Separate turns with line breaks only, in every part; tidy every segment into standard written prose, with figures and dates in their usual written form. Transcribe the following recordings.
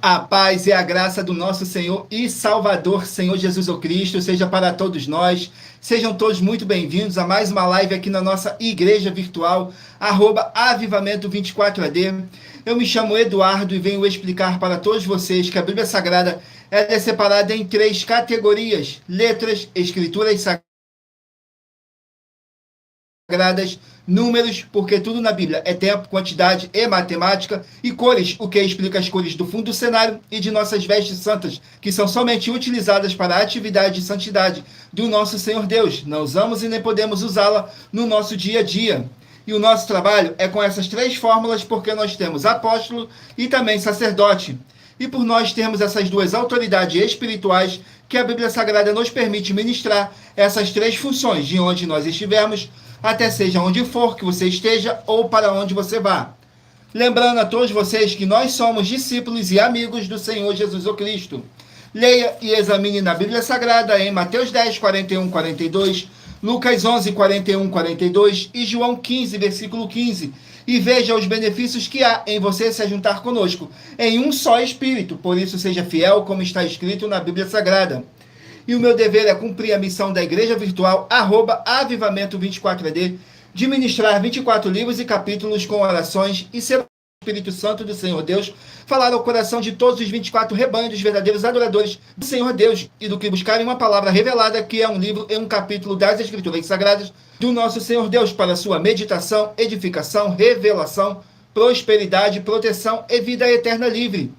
A paz e a graça do nosso Senhor e Salvador, Senhor Jesus o Cristo, seja para todos nós. Sejam todos muito bem-vindos a mais uma live aqui na nossa igreja virtual, @avivamento24AD. Eu me chamo Eduardo e venho explicar para todos vocês que a Bíblia Sagrada é separada em 3 categorias: letras, escrituras sagradas, números, porque tudo na Bíblia é tempo, quantidade e matemática, e cores, o que explica as cores do fundo do cenário e de nossas vestes santas, que são somente utilizadas para a atividade de santidade do nosso Senhor Deus. Não usamos e nem podemos usá-la no nosso dia a dia. E o nosso trabalho é com essas 3 fórmulas, porque nós temos apóstolo e também sacerdote. E por nós termos essas 2 autoridades espirituais, que a Bíblia Sagrada nos permite ministrar essas 3 funções, de onde nós estivermos, até seja onde for que você esteja ou para onde você vá. Lembrando a todos vocês que nós somos discípulos e amigos do Senhor Jesus o Cristo. Leia e examine na Bíblia Sagrada em Mateus 10, 41, 42, Lucas 11, 41, 42 e João 15, versículo 15. E veja os benefícios que há em você se juntar conosco em um só Espírito. Por isso, seja fiel como está escrito na Bíblia Sagrada. E o meu dever é cumprir a missão da igreja virtual, @avivamento24AD, de ministrar 24 livros e capítulos com orações e ser o Espírito Santo do Senhor Deus, falar ao coração de todos os 24 rebanhos dos verdadeiros adoradores do Senhor Deus, e do que buscarem uma palavra revelada, que é um livro e um capítulo das Escrituras Sagradas do nosso Senhor Deus, para sua meditação, edificação, revelação, prosperidade, proteção e vida eterna livre.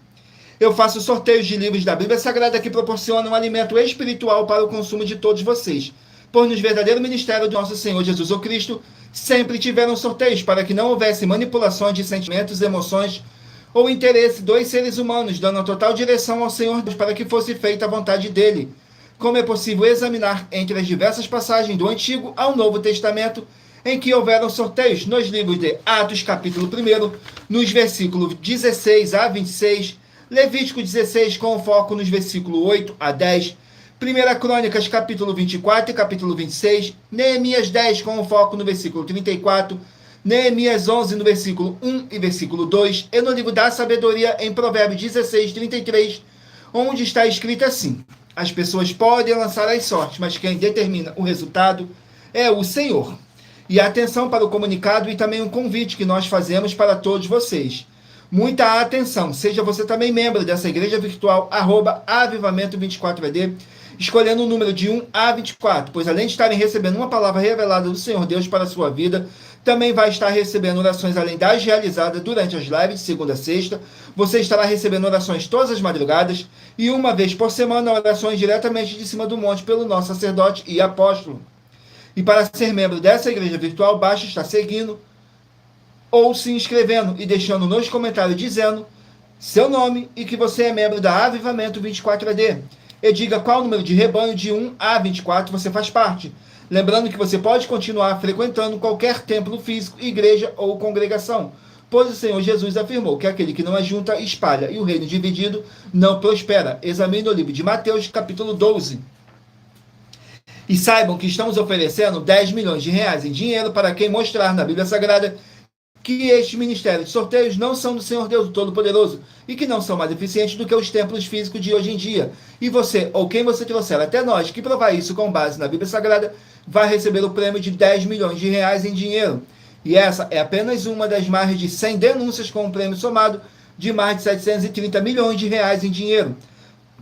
Eu faço sorteios de livros da Bíblia Sagrada que proporcionam um alimento espiritual para o consumo de todos vocês. Pois no verdadeiro ministério do nosso Senhor Jesus o Cristo, sempre tiveram sorteios para que não houvesse manipulações de sentimentos, emoções ou interesse dos seres humanos, dando a total direção ao Senhor Deus para que fosse feita a vontade dele. Como é possível examinar entre as diversas passagens do Antigo ao Novo Testamento, em que houveram sorteios nos livros de Atos, capítulo 1, nos versículos 16 a 26, Levítico 16, com foco nos versículos 8 a 10, 1 Crônicas, capítulo 24 e capítulo 26, Neemias 10, com foco no versículo 34, Neemias 11, no versículo 1 e versículo 2, e no livro da sabedoria, em Provérbios 16, 33, onde está escrito assim: as pessoas podem lançar as sortes, mas quem determina o resultado é o Senhor. E atenção para o comunicado e também um convite que nós fazemos para todos vocês. Muita atenção, seja você também membro dessa igreja virtual, @avivamento24AD, escolhendo o número de 1 a 24, pois além de estarem recebendo uma palavra revelada do Senhor Deus para a sua vida, também vai estar recebendo orações além das realizadas durante as lives de segunda a sexta. Você estará recebendo orações todas as madrugadas e uma vez por semana orações diretamente de cima do monte pelo nosso sacerdote e apóstolo. E para ser membro dessa igreja virtual, basta estar seguindo ou se inscrevendo e deixando nos comentários dizendo seu nome e que você é membro da Avivamento 24AD. E diga qual número de rebanho de 1 a 24 você faz parte. Lembrando que você pode continuar frequentando qualquer templo físico, igreja ou congregação, pois o Senhor Jesus afirmou que aquele que não ajunta, espalha, e o reino dividido não prospera. Examine o livro de Mateus, capítulo 12. E saibam que estamos oferecendo 10 milhões de reais em dinheiro para quem mostrar na Bíblia Sagrada que este ministério de sorteios não são do Senhor Deus Todo-Poderoso e que não são mais eficientes do que os templos físicos de hoje em dia. E você, ou quem você trouxer até nós, que provar isso com base na Bíblia Sagrada, vai receber o prêmio de 10 milhões de reais em dinheiro. E essa é apenas uma das mais de 100 denúncias com um prêmio somado de mais de 730 milhões de reais em dinheiro.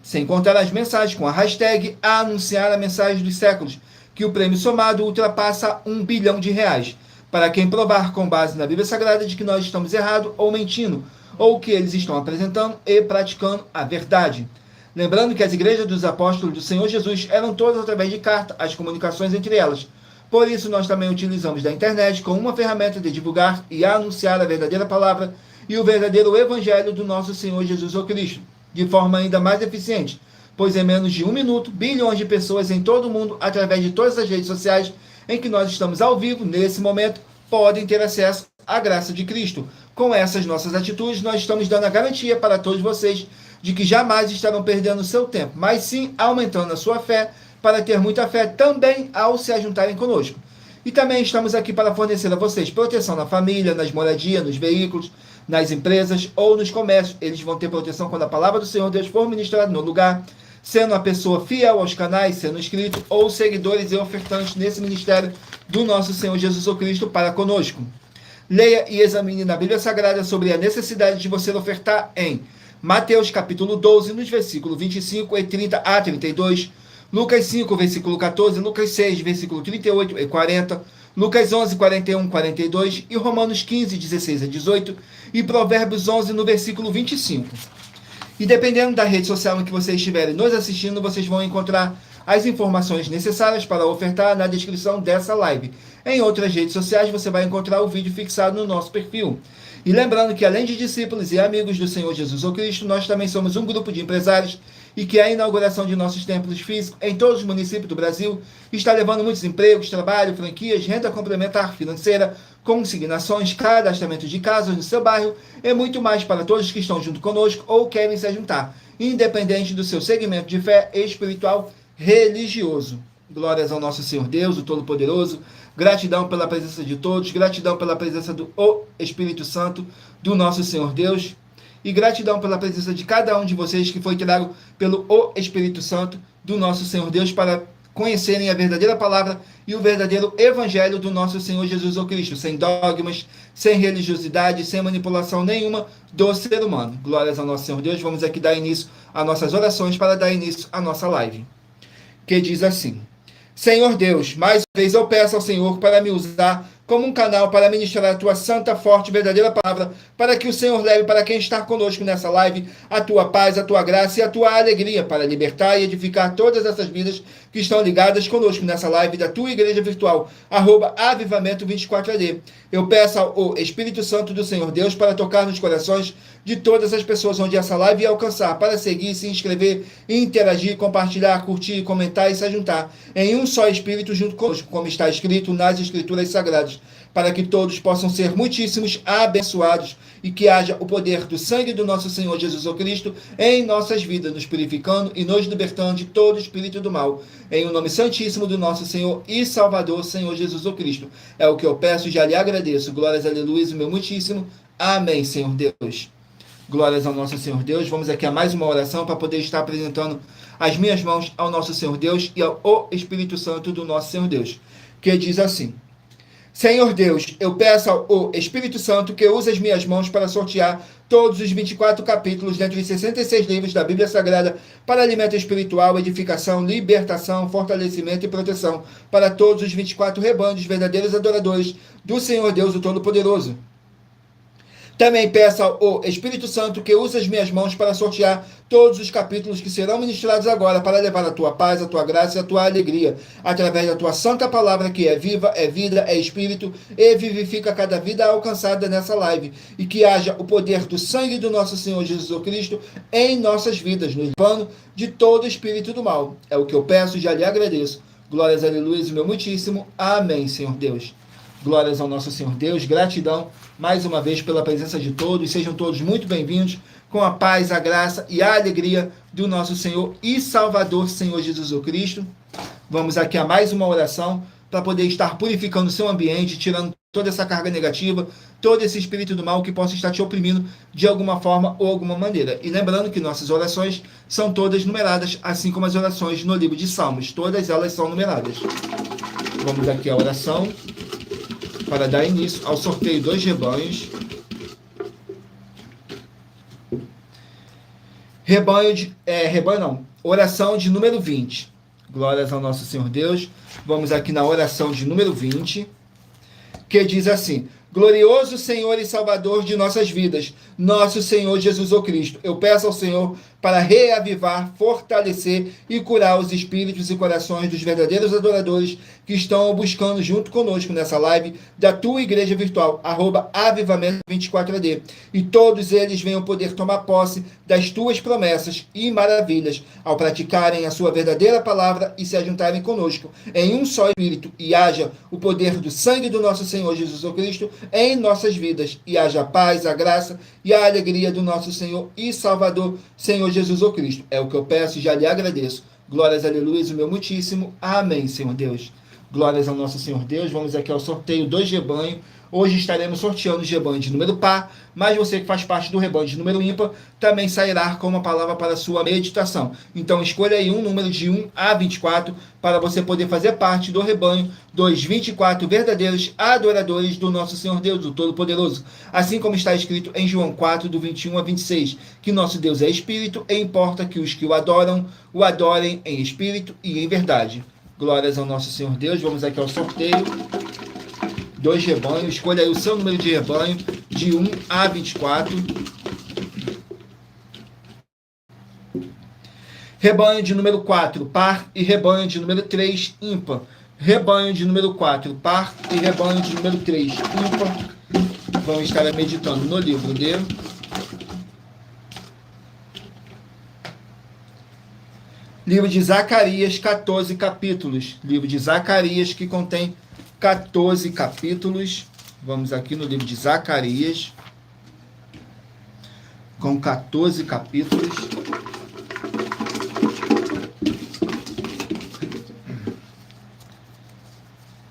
Sem contar as mensagens com a hashtag a anunciar a mensagem dos séculos, que o prêmio somado ultrapassa 1 bilhão de reais. Para quem provar com base na Bíblia Sagrada de que nós estamos errados ou mentindo, ou que eles estão apresentando e praticando a verdade. Lembrando que as igrejas dos apóstolos do Senhor Jesus eram todas através de carta, as comunicações entre elas. Por isso, nós também utilizamos da internet como uma ferramenta de divulgar e anunciar a verdadeira palavra e o verdadeiro evangelho do nosso Senhor Jesus o Cristo, de forma ainda mais eficiente, pois em menos de 1 minuto, bilhões de pessoas em todo o mundo, através de todas as redes sociais, em que nós estamos ao vivo, nesse momento, podem ter acesso à graça de Cristo. Com essas nossas atitudes, nós estamos dando a garantia para todos vocês de que jamais estarão perdendo o seu tempo, mas sim aumentando a sua fé, para ter muita fé também ao se ajuntarem conosco. E também estamos aqui para fornecer a vocês proteção na família, nas moradias, nos veículos, nas empresas ou nos comércios. Eles vão ter proteção quando a palavra do Senhor Deus for ministrada no lugar, sendo uma pessoa fiel aos canais, sendo inscrito, ou seguidores e ofertantes nesse ministério do nosso Senhor Jesus Cristo para conosco. Leia e examine na Bíblia Sagrada sobre a necessidade de você ofertar em Mateus capítulo 12, nos versículos 25 e 30 a 32, Lucas 5, versículo 14, Lucas 6, versículo 38 e 40, Lucas 11, 41, 42 e Romanos 15, 16 a 18 e Provérbios 11, no versículo 25. E dependendo da rede social em que vocês estiverem nos assistindo, vocês vão encontrar as informações necessárias para ofertar na descrição dessa live. Em outras redes sociais, você vai encontrar o vídeo fixado no nosso perfil. E lembrando que, além de discípulos e amigos do Senhor Jesus Cristo, nós também somos um grupo de empresários e que a inauguração de nossos templos físicos em todos os municípios do Brasil está levando muitos empregos, trabalho, franquias, renda complementar financeira, consignações, cadastramento de casas no seu bairro e muito mais para todos que estão junto conosco ou querem se juntar, independente do seu segmento de fé espiritual religioso. Glórias ao nosso Senhor Deus, o Todo-Poderoso. Gratidão pela presença de todos, gratidão pela presença do Espírito Santo, do nosso Senhor Deus, e gratidão pela presença de cada um de vocês que foi trago pelo Espírito Santo do nosso Senhor Deus para conhecerem a verdadeira palavra e o verdadeiro evangelho do nosso Senhor Jesus Cristo, sem dogmas, sem religiosidade, sem manipulação nenhuma do ser humano. Glórias ao nosso Senhor Deus. Vamos aqui dar início às nossas orações para dar início à nossa live, que diz assim: Senhor Deus, mais uma vez eu peço ao Senhor para me usar como um canal para ministrar a tua santa, forte e verdadeira palavra, para que o Senhor leve para quem está conosco nessa live a tua paz, a tua graça e a tua alegria, para libertar e edificar todas essas vidas que estão ligadas conosco nessa live da tua igreja virtual, @avivamento24ad. Eu peço ao Espírito Santo do Senhor Deus para tocar nos corações de todas as pessoas onde essa live ia alcançar, para seguir, se inscrever, interagir, compartilhar, curtir, comentar e se juntar em um só Espírito junto conosco, como está escrito nas Escrituras Sagradas, para que todos possam ser muitíssimos abençoados e que haja o poder do sangue do nosso Senhor Jesus Cristo em nossas vidas, nos purificando e nos libertando de todo espírito do mal. Em o nome santíssimo do nosso Senhor e Salvador, Senhor Jesus Cristo. É o que eu peço e já lhe agradeço. Glórias, aleluia, o meu muitíssimo. Amém, Senhor Deus. Glórias ao nosso Senhor Deus. Vamos aqui a mais uma oração para poder estar apresentando as minhas mãos ao nosso Senhor Deus e ao Espírito Santo do nosso Senhor Deus, que diz assim: Senhor Deus, eu peço ao Espírito Santo que use as minhas mãos para sortear todos os 24 capítulos dentre os 66 livros da Bíblia Sagrada para alimento espiritual, edificação, libertação, fortalecimento e proteção para todos os 24 rebanhos verdadeiros adoradores do Senhor Deus, o Todo-Poderoso. Também peço ao Espírito Santo que use as minhas mãos para sortear todos os capítulos que serão ministrados agora, para levar a tua paz, a tua graça e a tua alegria, através da tua santa palavra, que é viva, é vida, é espírito e vivifica cada vida alcançada nessa live, e que haja o poder do sangue do nosso Senhor Jesus Cristo em nossas vidas, nos livrando de todo espírito do mal. É o que eu peço e já lhe agradeço. Glórias, aleluia, o meu muitíssimo. Amém, Senhor Deus. Glórias ao nosso Senhor Deus, gratidão mais uma vez pela presença de todos, sejam todos muito bem-vindos, com a paz, a graça e a alegria do nosso Senhor e Salvador, Senhor Jesus Cristo. Vamos aqui a mais uma oração para poder estar purificando o seu ambiente, tirando toda essa carga negativa, todo esse espírito do mal que possa estar te oprimindo de alguma forma ou alguma maneira. E lembrando que nossas orações são todas numeradas, assim como as orações no livro de Salmos, todas elas são numeradas. Vamos aqui a oração para dar início ao sorteio dos rebanhos. Oração de número 20. Glórias ao nosso Senhor Deus. Vamos aqui na oração de número 20, que diz assim: Glorioso Senhor e Salvador de nossas vidas, nosso Senhor Jesus Cristo, eu peço ao Senhor para reavivar, fortalecer e curar os espíritos e corações dos verdadeiros adoradores que estão buscando junto conosco nessa live da tua igreja virtual, @avivamento24ad, e todos eles venham poder tomar posse das tuas promessas e maravilhas ao praticarem a sua verdadeira palavra e se ajuntarem conosco em um só espírito, e haja o poder do sangue do nosso Senhor Jesus Cristo em nossas vidas, e haja a paz, a graça e a alegria do nosso Senhor e Salvador, Senhor Jesus Cristo. É o que eu peço e já lhe agradeço. Glórias, aleluia, o meu muitíssimo. Amém, Senhor Deus. Glórias ao nosso Senhor Deus. Vamos aqui ao sorteio 2 rebanhos. Hoje estaremos sorteando os rebanhos de número par, mas você que faz parte do rebanho de número ímpar também sairá com uma palavra para a sua meditação. Então escolha aí um número de 1 a 24 para você poder fazer parte do rebanho dos 24 verdadeiros adoradores do nosso Senhor Deus, o Todo-Poderoso. Assim como está escrito em João 4, do 21 a 26, que nosso Deus é Espírito e importa que os que o adoram, o adorem em Espírito e em verdade. Glórias ao nosso Senhor Deus. Vamos aqui ao sorteio. 2 rebanhos. Escolha aí o seu número de rebanho de 1 a 24. Rebanho de número 4, par, e rebanho de número 3, ímpar. Rebanho de número 4, par, e rebanho de número 3, ímpar. Vamos estar meditando no livro de livro de Zacarias, 14 capítulos. Livro de Zacarias, que contém 14 capítulos. Vamos aqui no livro de Zacarias, com 14 capítulos.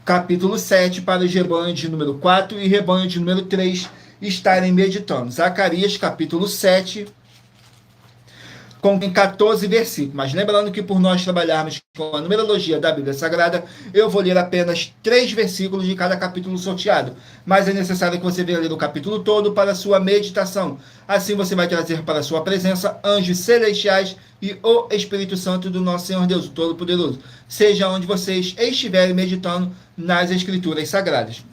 Capítulo 7, para os rebanhos de número 4 e rebanho de número 3 estarem meditando. Zacarias, capítulo 7, com 14 versículos. Mas lembrando que por nós trabalharmos com a numerologia da Bíblia Sagrada, eu vou ler apenas 3 versículos de cada capítulo sorteado. Mas é necessário que você venha ler o capítulo todo para a sua meditação. Assim você vai trazer para a sua presença anjos celestiais e o Espírito Santo do nosso Senhor Deus, o Todo-Poderoso. Seja onde vocês estiverem meditando nas Escrituras Sagradas.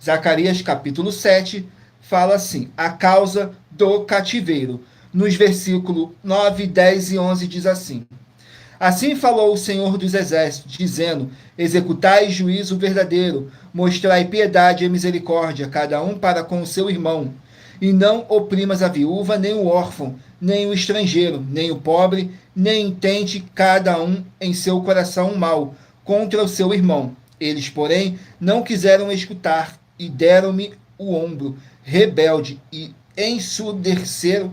Zacarias capítulo 7 fala assim: a causa do cativeiro. Nos versículos 9, 10 e 11 diz assim: assim falou o Senhor dos Exércitos, dizendo: executai juízo verdadeiro, mostrai piedade e misericórdia, cada um para com o seu irmão, e não oprimas a viúva, nem o órfão, nem o estrangeiro, nem o pobre, nem intente cada um em seu coração mal contra o seu irmão. Eles, porém, não quiseram escutar e deram-me o ombro, rebelde, e ensurdeceram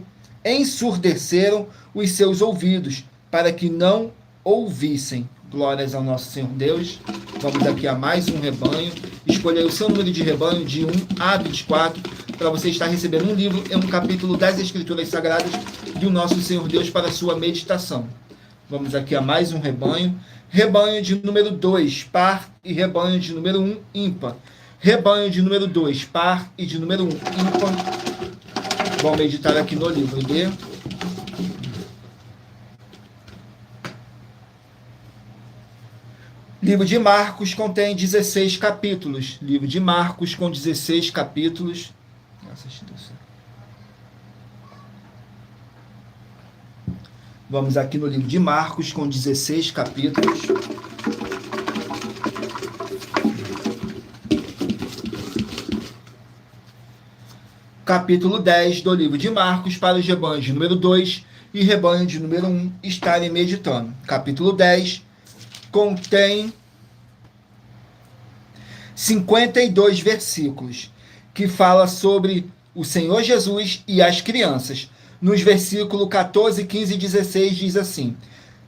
os seus ouvidos, para que não ouvissem. Glórias ao nosso Senhor Deus. Vamos aqui a mais um rebanho. Escolha o seu número de rebanho de 1 a 24, para você estar recebendo um livro e um capítulo das Escrituras Sagradas do nosso Senhor Deus para a sua meditação. Vamos aqui a mais um rebanho. Rebanho de número 2, par, e rebanho de número 1, ímpar. Rebanho de número 2, par, e de número 1, ímpar. Vamos meditar aqui no livro de Livro de Marcos contém 16 capítulos. Livro de Marcos com 16 capítulos. Vamos aqui no livro de Marcos com 16 capítulos. Capítulo 10 do livro de Marcos, para os rebanhos de número 2 e rebanho de número 1 estarem meditando. Capítulo 10 contém 52 versículos, que fala sobre o Senhor Jesus e as crianças. Nos versículos 14, 15 e 16 diz assim: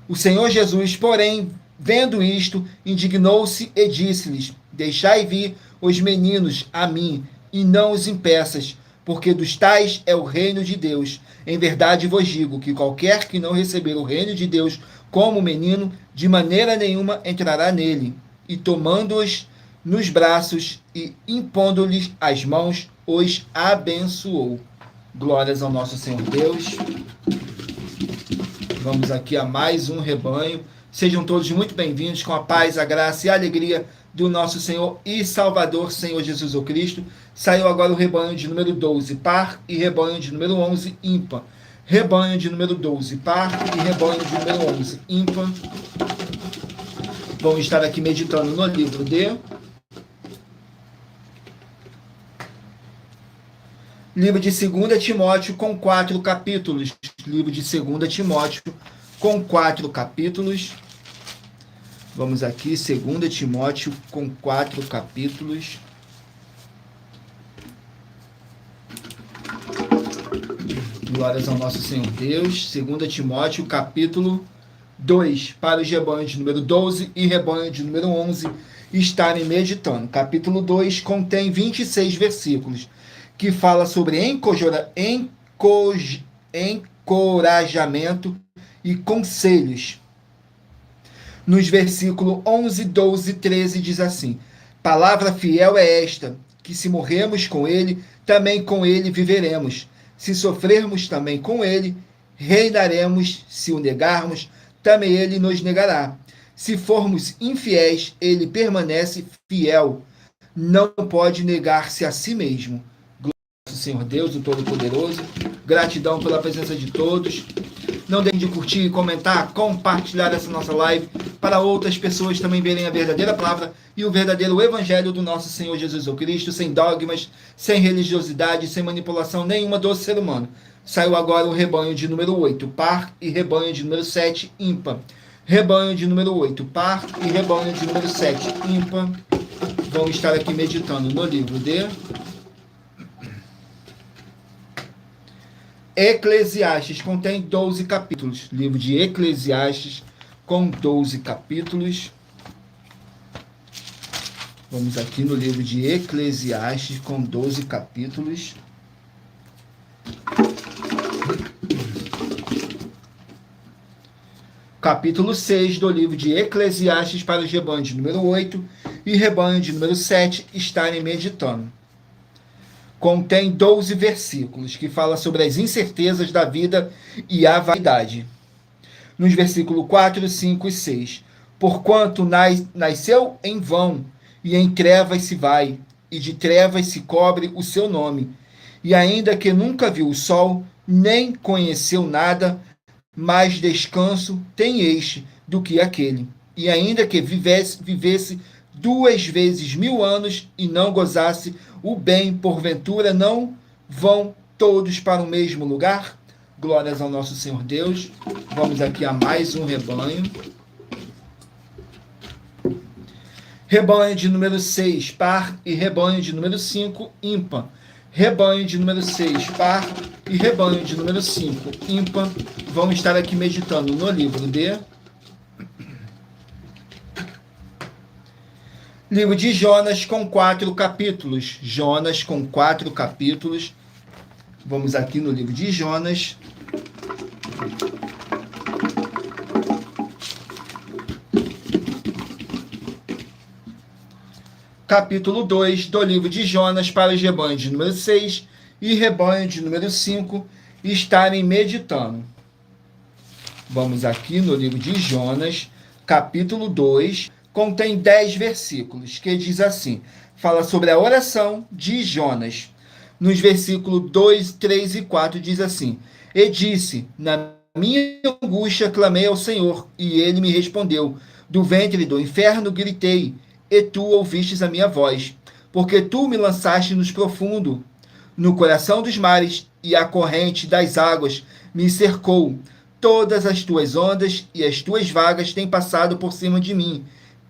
o Senhor Jesus, porém, vendo isto, indignou-se e disse-lhes: deixai vir os meninos a mim, e não os impeças, porque dos tais é o reino de Deus. Em verdade vos digo que qualquer que não receber o reino de Deus como menino, de maneira nenhuma entrará nele. E tomando-os nos braços e impondo-lhes as mãos, os abençoou. Glórias ao nosso Senhor Deus. Vamos aqui a mais um rebanho. Sejam todos muito bem-vindos, com a paz, a graça e a alegria do nosso Senhor e Salvador, Senhor Jesus o Cristo. Saiu agora o rebanho de número 12, par, e rebanho de número 11, ímpar. Rebanho de número 12, par, e rebanho de número 11, ímpar. Vamos estar aqui meditando no livro de Livro de 2 Timóteo com 4 capítulos. Livro de 2 Timóteo com 4 capítulos. Vamos aqui, 2 Timóteo com 4 capítulos. Glórias ao nosso Senhor Deus. 2 Timóteo, capítulo 2, para os rebanhos de número 12 e rebanho de número 11 estarem meditando. Capítulo 2 contém 26 versículos, que fala sobre encorajamento e conselhos. Nos versículos 11, 12 e 13 diz assim: palavra fiel é esta, que se morrermos com ele, também com ele viveremos. Se sofrermos também com ele, reinaremos. Se o negarmos, também ele nos negará. Se formos infiéis, ele permanece fiel. Não pode negar-se a si mesmo. Glória ao Senhor Deus, o Todo-Poderoso. Gratidão pela presença de todos. Não deixem de curtir, comentar, compartilhar essa nossa live para outras pessoas também verem a verdadeira palavra e o verdadeiro evangelho do nosso Senhor Jesus Cristo, sem dogmas, sem religiosidade, sem manipulação nenhuma do ser humano. Saiu agora o rebanho de número 8, par, e rebanho de número 7, ímpar. Rebanho de número 8, par, e rebanho de número 7, ímpar. Vamos estar aqui meditando no livro de Eclesiastes, contém 12 capítulos. Livro de Eclesiastes, com 12 capítulos. Vamos aqui no livro de Eclesiastes, com 12 capítulos. Capítulo 6 do livro de Eclesiastes, para os rebanhos de número 8 e rebanho de número 7 estarem meditando. Contém 12 versículos que fala sobre as incertezas da vida e a vaidade. Nos versículos 4, 5 e 6. Porquanto nasceu em vão, e em trevas se vai, e de trevas se cobre o seu nome. E ainda que nunca viu o sol, nem conheceu nada, mais descanso tem este do que aquele. E ainda que vivesse 2 vezes 1000 anos e não gozasse o bem, porventura não vão todos para o mesmo lugar? Glórias ao nosso Senhor Deus. Vamos aqui a mais um rebanho. Rebanho de número 6, par, e rebanho de número 5, ímpar. Rebanho de número 6, par, e rebanho de número 5, ímpar. Vamos estar aqui meditando no livro de Jonas, com 4 capítulos. Jonas, com 4 capítulos. Vamos aqui no livro de Jonas. Capítulo 2 do livro de Jonas, para os rebanhos de número 6 e rebanho de número 5 estarem meditando. Vamos aqui no livro de Jonas, capítulo 2, contém 10 versículos, que diz assim, fala sobre a oração de Jonas. Nos versículos 2, 3 e 4 diz assim: e disse, na minha angústia clamei ao Senhor, e ele me respondeu. Do ventre do inferno gritei, e tu ouvistes a minha voz, porque tu me lançaste nos profundos, no coração dos mares, e a corrente das águas me cercou. Todas as tuas ondas e as tuas vagas têm passado por cima de mim.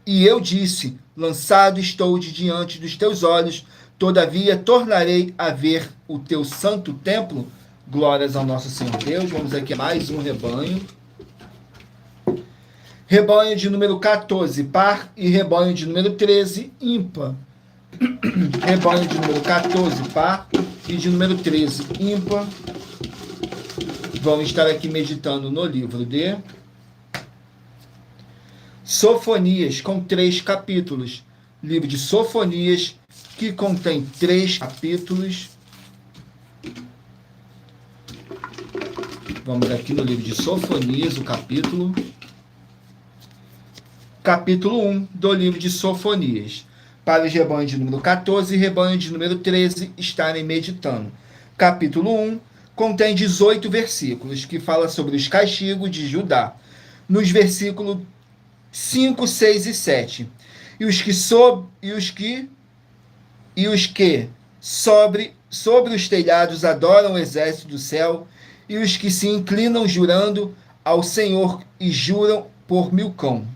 E eu disse, lançado estou de diante dos teus olhos, todavia tornarei a ver o teu santo templo. Glórias ao nosso Senhor Deus. Vamos aqui a mais um rebanho. Rebanho de número 14, par, e rebanho de número 13, ímpar. Rebanho de número 14, par, e de número 13, ímpar. Vamos estar aqui meditando no livro de Sofonias, com 3 capítulos. Livro de Sofonias, que contém 3 capítulos. Vamos aqui no livro de Sofonias, o capítulo 1 do livro de Sofonias, para os rebanhos de número 14 e rebanho de número 13 estarem meditando. Capítulo 1 contém 18 versículos, que fala sobre os castigos de Judá. Nos versículos 5, 6 e 7. E os que sobre os telhados adoram o exército do céu, e os que se inclinam jurando ao Senhor e juram por Milcom.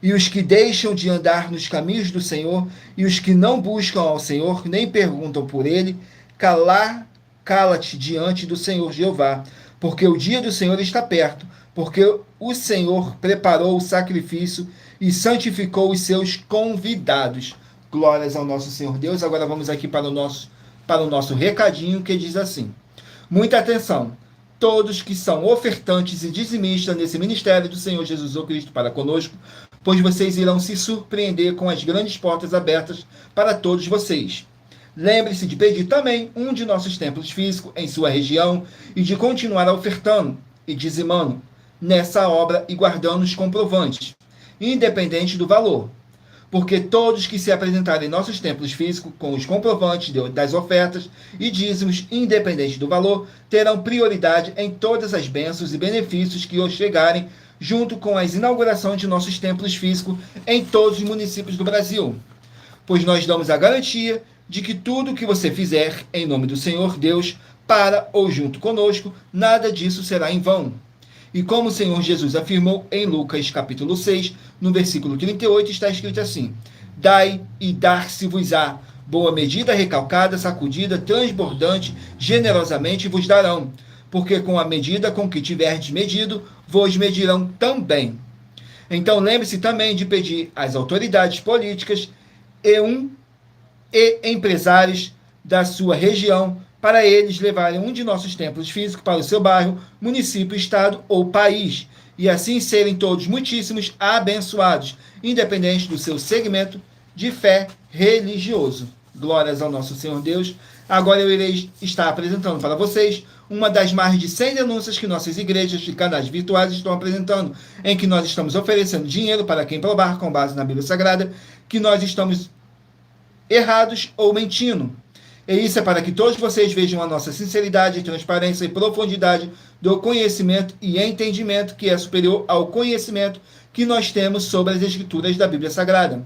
E os que deixam de andar nos caminhos do Senhor, e os que não buscam ao Senhor, nem perguntam por ele, cala-te diante do Senhor Jeová, porque o dia do Senhor está perto, porque o Senhor preparou o sacrifício e santificou os seus convidados. Glórias ao nosso Senhor Deus. Agora vamos aqui para o nosso recadinho, que diz assim: muita atenção, todos que são ofertantes e dizimistas nesse ministério do Senhor Jesus Cristo para conosco, pois vocês irão se surpreender com as grandes portas abertas para todos vocês. Lembre-se de pedir também um de nossos templos físicos em sua região e de continuar ofertando e dizimando nessa obra e guardando os comprovantes, independente do valor. Porque todos que se apresentarem em nossos templos físicos com os comprovantes das ofertas e dízimos, independente do valor, terão prioridade em todas as bênçãos e benefícios que os chegarem, junto com as inaugurações de nossos templos físicos em todos os municípios do Brasil. Pois nós damos a garantia de que tudo que você fizer em nome do Senhor Deus, para ou junto conosco, nada disso será em vão. E como o Senhor Jesus afirmou em Lucas capítulo 6, no versículo 38, está escrito assim: dai e dar-se-vos-á, boa medida, recalcada, sacudida, transbordante, generosamente vos darão, porque com a medida com que tiverdes medido, vos medirão também. Então lembre-se também de pedir às autoridades políticas e empresários da sua região para eles levarem um de nossos templos físicos para o seu bairro, município, estado ou país, e assim serem todos muitíssimos abençoados, independente do seu segmento de fé religioso. Glórias ao nosso Senhor Deus. Agora eu irei estar apresentando para vocês uma das mais de 100 denúncias que nossas igrejas e canais virtuais estão apresentando, em que nós estamos oferecendo dinheiro para quem provar, com base na Bíblia Sagrada, que nós estamos errados ou mentindo. E isso é para que todos vocês vejam a nossa sinceridade, transparência e profundidade do conhecimento e entendimento que é superior ao conhecimento que nós temos sobre as Escrituras da Bíblia Sagrada.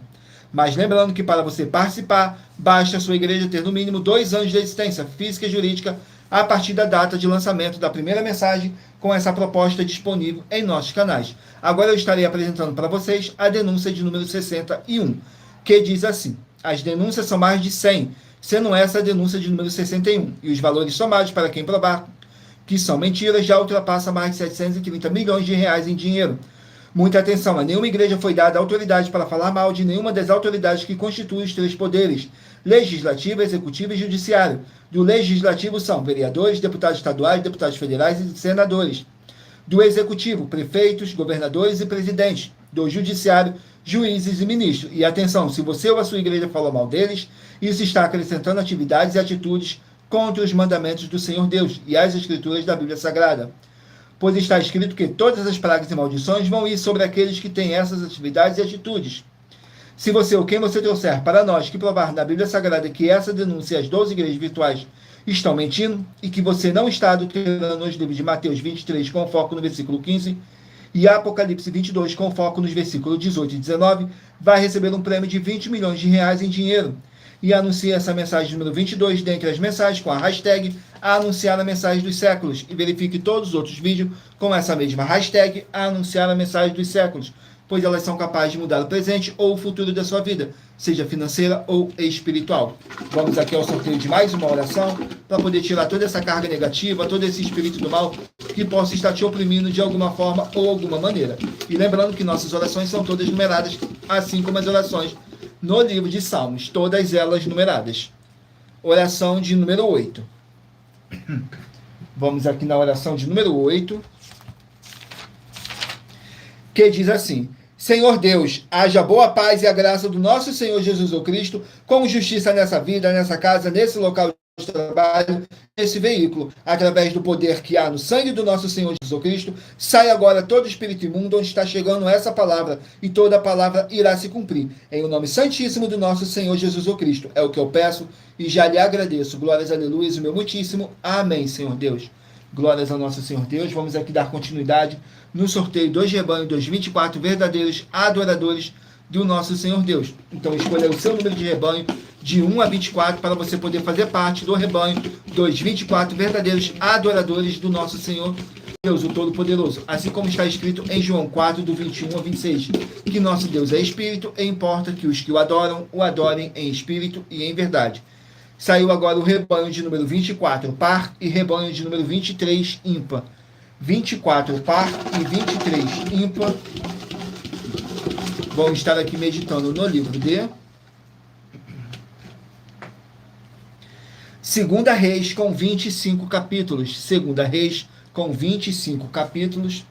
Mas lembrando que para você participar, basta a sua igreja ter no mínimo 2 anos de existência física e jurídica a partir da data de lançamento da primeira mensagem com essa proposta disponível em nossos canais. Agora eu estarei apresentando para vocês a denúncia de número 61, que diz assim: as denúncias são mais de 100, sendo essa a denúncia de número 61, e os valores somados para quem provar que são mentiras já ultrapassa mais de 730 milhões de reais em dinheiro. Muita atenção, a nenhuma igreja foi dada autoridade para falar mal de nenhuma das autoridades que constituem os 3 poderes: legislativo, executivo e judiciário. Do legislativo são vereadores, deputados estaduais, deputados federais e senadores. Do executivo, prefeitos, governadores e presidentes. Do judiciário, juízes e ministros. E atenção, se você ou a sua igreja falou mal deles, isso está acrescentando atividades e atitudes contra os mandamentos do Senhor Deus e as Escrituras da Bíblia Sagrada. Pois está escrito que todas as pragas e maldições vão ir sobre aqueles que têm essas atividades e atitudes. Se você ou quem você trouxer para nós que provar na Bíblia Sagrada que essa denúncia e as 12 igrejas virtuais estão mentindo e que você não está adulterando os livros de Mateus 23 com foco no versículo 15 e Apocalipse 22 com foco nos versículos 18 e 19, vai receber um prêmio de 20 milhões de reais em dinheiro. E anuncie essa mensagem número 22 dentre as mensagens com a hashtag Anunciar a Mensagem dos Séculos e verifique todos os outros vídeos com essa mesma hashtag Anunciar a Mensagem dos Séculos, pois elas são capazes de mudar o presente ou o futuro da sua vida, seja financeira ou espiritual. Vamos aqui ao sorteio de mais uma oração para poder tirar toda essa carga negativa, todo esse espírito do mal que possa estar te oprimindo de alguma forma ou alguma maneira. E lembrando que nossas orações são todas numeradas, assim como as orações no livro de Salmos, todas elas numeradas. Oração de número 8. Vamos aqui na oração de número 8, que diz assim: Senhor Deus, haja boa paz e a graça do nosso Senhor Jesus Cristo, com justiça nessa vida, nessa casa, nesse local de trabalho, nesse veículo, através do poder que há no sangue do nosso Senhor Jesus Cristo. Sai agora todo espírito imundo onde está chegando essa palavra, e toda a palavra irá se cumprir. Em o nome santíssimo do nosso Senhor Jesus Cristo. É o que eu peço e já lhe agradeço. Glórias, aleluias, o meu muitíssimo. Amém, Senhor Deus. Glórias ao nosso Senhor Deus. Vamos aqui dar continuidade no sorteio dos rebanhos dos 24 verdadeiros adoradores do nosso Senhor Deus. Então escolha o seu número de rebanho de 1 a 24 para você poder fazer parte do rebanho dos 24 verdadeiros adoradores do nosso Senhor Deus, o Todo-Poderoso. Assim como está escrito em João 4, do 21 a 26, que nosso Deus é Espírito e importa que os que o adorem em Espírito e em verdade. Saiu agora o rebanho de número 24, par, e rebanho de número 23, ímpar. 24, par, e 23, ímpar. Vamos estar aqui meditando no livro de Segunda Reis, com 25 capítulos. Segunda Reis, com 25 capítulos.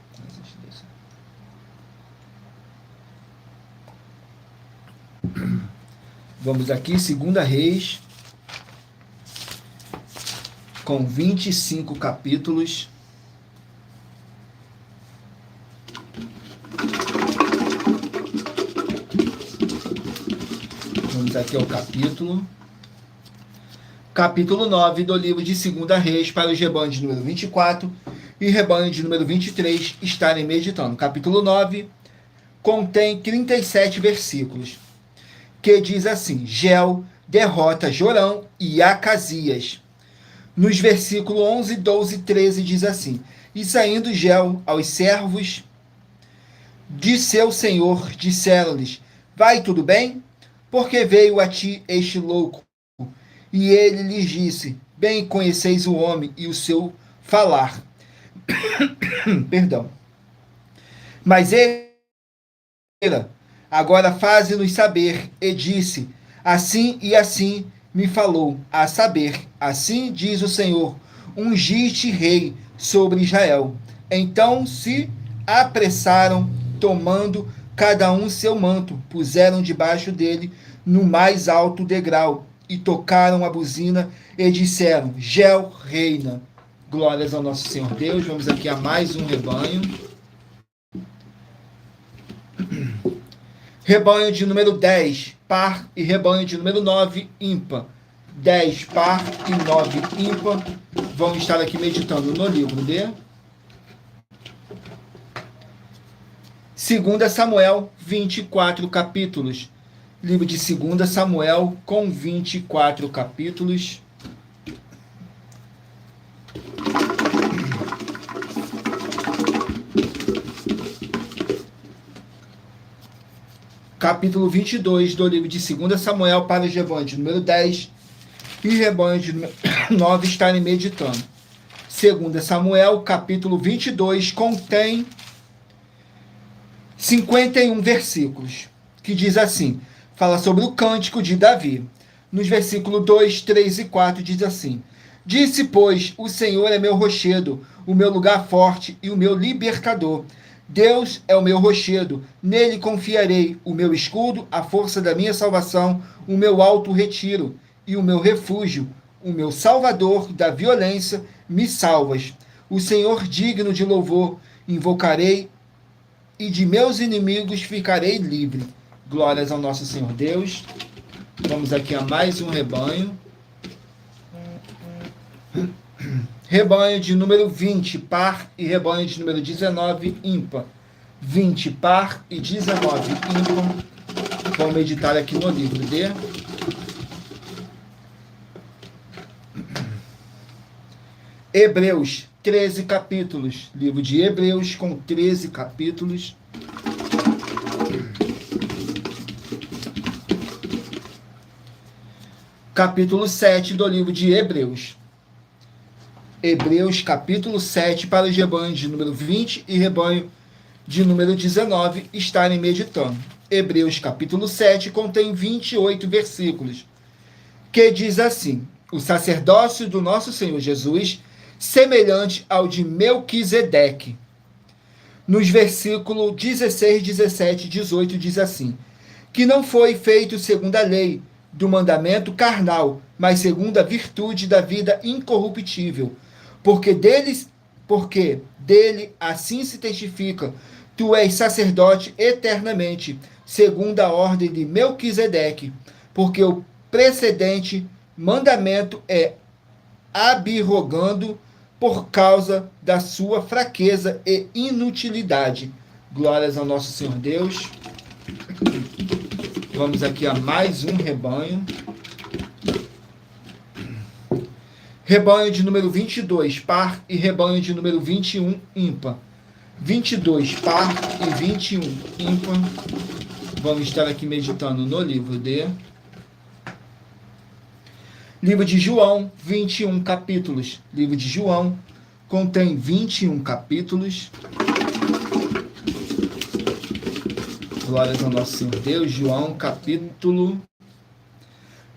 Vamos aqui, Segunda Reis, com 25 capítulos. Vamos aqui ao capítulo 9 do livro de Segunda Reis, para os rebanhos de número 24 e rebanho de número 23 estarem meditando. Capítulo 9 contém 37 versículos, que diz assim: Gel derrota Jorão e Acasias. Nos versículos 11, 12 e 13 diz assim: E saindo Gel aos servos de seu senhor, disseram-lhes: Vai tudo bem? Porque veio a ti este louco. E ele lhes disse: Bem conheceis o homem e o seu falar. Perdão. Mas ele agora faze-nos saber, e disse: Assim e assim me falou, a saber, assim diz o Senhor, ungiste rei sobre Israel. Então se apressaram, tomando cada um seu manto, puseram debaixo dele no mais alto degrau, e tocaram a buzina, e disseram: Gel reina. Glórias ao nosso Senhor Deus. Vamos aqui a mais um rebanho. Rebanho de número 10, par, e rebanho de número 9, ímpar. 10, par, e 9, ímpar. Vamos estar aqui meditando no livro de 2 Samuel, 24 capítulos. Livro de 2 Samuel, com 24 capítulos. Capítulo 22 do livro de 2 Samuel, para os rebanhos de número 10 e rebanho de número 9 estarem meditando. 2 Samuel, capítulo 22, contém 51 versículos, que diz assim, fala sobre o cântico de Davi. Nos versículos 2, 3 e 4 diz assim: Disse, pois, o Senhor é meu rochedo, o meu lugar forte e o meu libertador. Deus é o meu rochedo, nele confiarei, o meu escudo, a força da minha salvação, o meu alto retiro e o meu refúgio, o meu salvador da violência, me salvas. O Senhor digno de louvor, invocarei, e de meus inimigos ficarei livre. Glórias ao nosso Senhor Deus. Vamos aqui a mais um rebanho. Rebanho de número 20, par, e rebanho de número 19, ímpar. 20, par, e 19, ímpar. Vamos meditar aqui no livro de Hebreus, 13 capítulos. Livro de Hebreus, com 13 capítulos. Capítulo 7 do livro de Hebreus. Hebreus, capítulo 7, para os rebanhos de número 20 e rebanho de número 19 estarem meditando. Hebreus, capítulo 7, contém 28 versículos, que diz assim: O sacerdócio do nosso Senhor Jesus, semelhante ao de Melquisedeque. Nos versículos 16, 17 e 18 diz assim: Que não foi feito segundo a lei do mandamento carnal, mas segundo a virtude da vida incorruptível. Porque dele assim se testifica: Tu és sacerdote eternamente, segundo a ordem de Melquisedeque, porque o precedente mandamento é abrogado por causa da sua fraqueza e inutilidade. Glórias ao nosso Senhor Deus. Vamos aqui a mais um rebanho. Rebanho de número 22, par, e rebanho de número 21, ímpar. 22, par, e 21, ímpar. Vamos estar aqui meditando no livro de João, 21 capítulos. Livro de João contém 21 capítulos. Glórias ao nosso Senhor Deus. João capítulo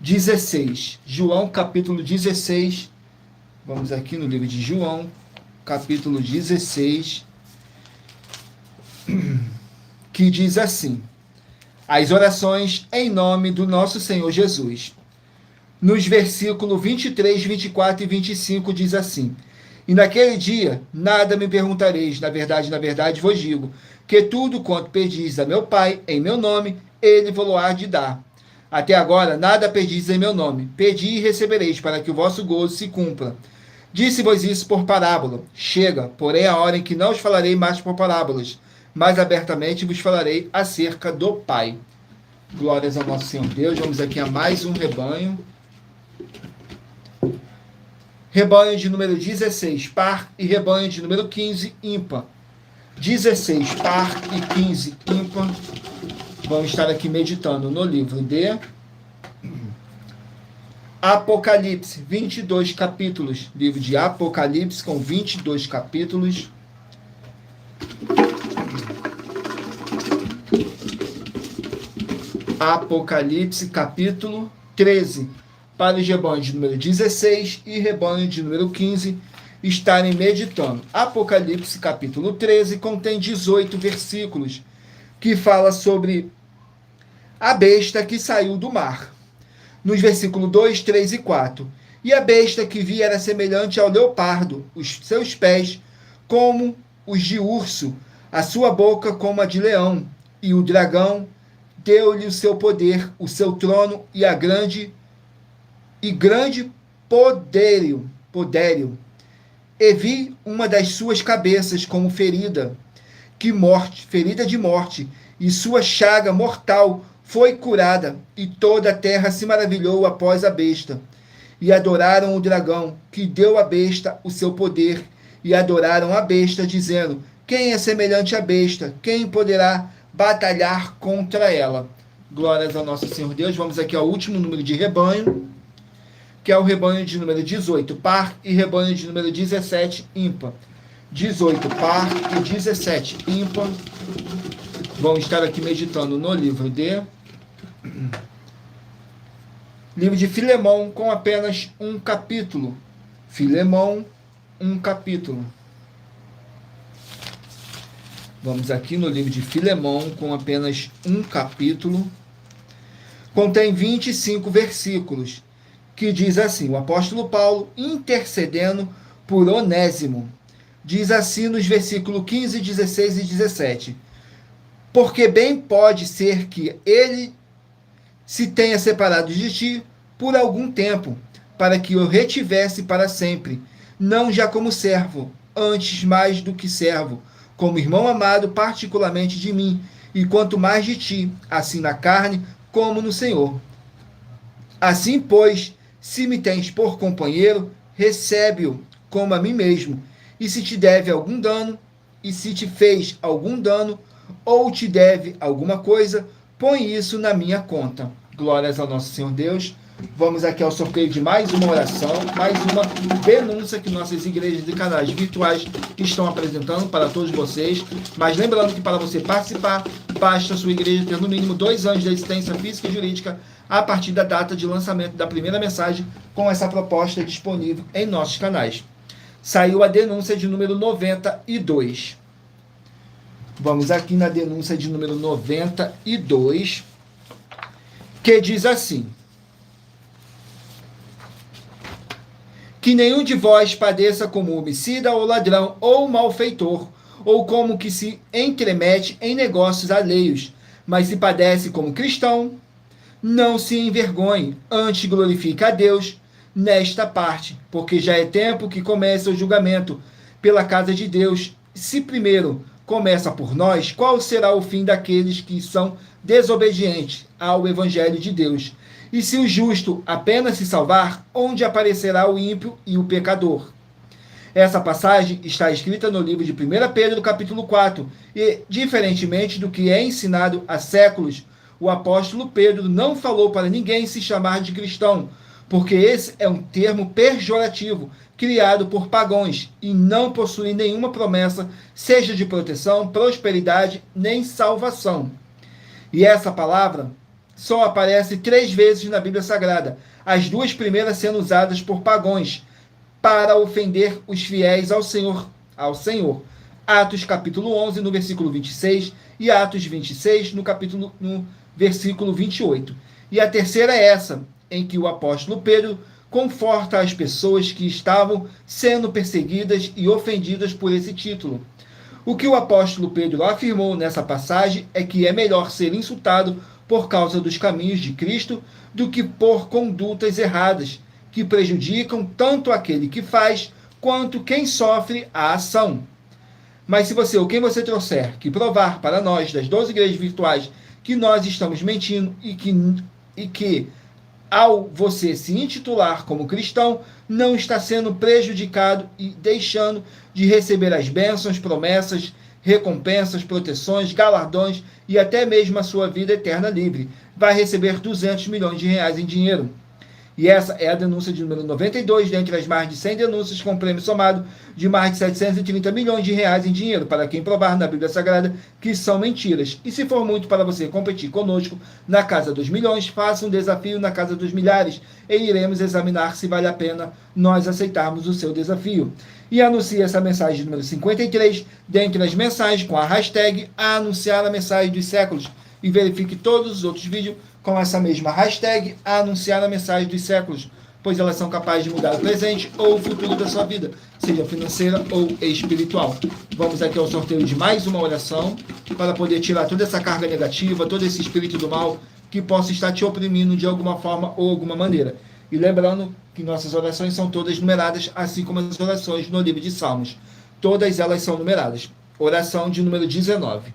16. João capítulo 16. Vamos aqui no livro de João, capítulo 16, que diz assim: as orações em nome do nosso Senhor Jesus. Nos versículos 23, 24 e 25 diz assim: e naquele dia nada me perguntareis, na verdade vos digo, que tudo quanto pedis a meu Pai em meu nome, ele vos-lo-há de dar. Até agora nada pedis em meu nome. Pedi e recebereis, para que o vosso gozo se cumpra. Disse-vos isso por parábola. Chega, porém, a hora em que não os falarei mais por parábolas, mas abertamente vos falarei acerca do Pai. Glórias ao nosso Senhor Deus. Vamos aqui a mais um rebanho. Rebanho de número 16, par, e rebanho de número 15, ímpar. 16, par, e 15, ímpar. Vamos estar aqui meditando no livro de Apocalipse, 22 capítulos. Livro de Apocalipse com 22 capítulos. Apocalipse, capítulo 13. Para os rebanhos de número 16 e rebanho de número 15 estarem meditando. Apocalipse, capítulo 13, contém 18 versículos, que fala sobre a besta que saiu do mar. Nos versículos 2, 3 e 4. E a besta que vi era semelhante ao leopardo, os seus pés como os de urso, a sua boca como a de leão. E o dragão deu-lhe o seu poder, o seu trono e grande poderio. E vi uma das suas cabeças como ferida de morte, e sua chaga mortal foi curada, e toda a terra se maravilhou após a besta. E adoraram o dragão, que deu à besta o seu poder, e adoraram a besta, dizendo: quem é semelhante à besta? Quem poderá batalhar contra ela? Glórias ao nosso Senhor Deus. Vamos aqui ao último número de rebanho, que é o rebanho de número 18, par, e rebanho de número 17, ímpar. 18, par, e 17, ímpar. Vamos estar aqui meditando no livro de Filemão, com apenas um capítulo. Filemão, um capítulo. Vamos aqui no livro de Filemão, com apenas um capítulo. Contém 25 versículos, que diz assim: o apóstolo Paulo intercedendo por Onésimo. Diz assim nos versículos 15, 16 e 17: porque bem pode ser que ele se tenha separado de ti por algum tempo, para que o retivesse para sempre, não já como servo, antes mais do que servo, como irmão amado particularmente de mim, e quanto mais de ti, assim na carne como no Senhor. Assim, pois, se me tens por companheiro, recebe-o como a mim mesmo, e se te deve algum dano, e se te fez algum dano, ou te deve alguma coisa, põe isso na minha conta. Glórias ao nosso Senhor Deus. Vamos aqui ao sorteio de mais uma oração, mais uma denúncia que nossas igrejas e canais virtuais estão apresentando para todos vocês. Mas lembrando que para você participar, basta a sua igreja ter no mínimo 2 anos de existência física e jurídica a partir da data de lançamento da primeira mensagem com essa proposta disponível em nossos canais. Saiu a denúncia de número 92. Vamos aqui na denúncia de número 92, que diz assim: que nenhum de vós padeça como homicida ou ladrão ou malfeitor, ou como que se entremete em negócios alheios, mas se padece como cristão, não se envergonhe, antes glorifique a Deus nesta parte, porque já é tempo que começa o julgamento pela casa de Deus. Se primeiro começa por nós, qual será o fim daqueles que são desobedientes ao Evangelho de Deus? E se o justo apenas se salvar, onde aparecerá o ímpio e o pecador? Essa passagem está escrita no livro de 1 Pedro, capítulo 4, e, diferentemente do que é ensinado há séculos, o apóstolo Pedro não falou para ninguém se chamar de cristão, porque esse é um termo pejorativo, criado por pagãos, e não possui nenhuma promessa, seja de proteção, prosperidade, nem salvação. E essa palavra só aparece 3 vezes na Bíblia Sagrada, as 2 primeiras sendo usadas por pagãos para ofender os fiéis ao Senhor. Atos capítulo 11, no versículo 26, e Atos 26, no versículo 28. E a terceira é essa, em que o apóstolo Pedro conforta as pessoas que estavam sendo perseguidas e ofendidas por esse título. O que o apóstolo Pedro afirmou nessa passagem é que é melhor ser insultado por causa dos caminhos de Cristo do que por condutas erradas, que prejudicam tanto aquele que faz quanto quem sofre a ação. Mas se você ou quem você trouxer que provar para nós das 12 igrejas virtuais que nós estamos mentindo e que ao você se intitular como cristão, não está sendo prejudicado e deixando de receber as bênçãos, promessas, recompensas, proteções, galardões e até mesmo a sua vida eterna livre, vai receber 200 milhões de reais em dinheiro. E essa é a denúncia de número 92, dentre as mais de 100 denúncias, com prêmio somado de mais de 730 milhões de reais em dinheiro, para quem provar na Bíblia Sagrada que são mentiras. E se for muito para você competir conosco na Casa dos Milhões, faça um desafio na Casa dos Milhares, e iremos examinar se vale a pena nós aceitarmos o seu desafio. E anuncie essa mensagem número 53, dentre as mensagens, com a hashtag anunciar a mensagem dos séculos, e verifique todos os outros vídeos com essa mesma hashtag, a anunciar a mensagem dos séculos, pois elas são capazes de mudar o presente ou o futuro da sua vida, seja financeira ou espiritual. Vamos aqui ao sorteio de mais uma oração, para poder tirar toda essa carga negativa, todo esse espírito do mal, que possa estar te oprimindo de alguma forma ou alguma maneira. E lembrando que nossas orações são todas numeradas, assim como as orações no livro de Salmos. Todas elas são numeradas. Oração de número 19.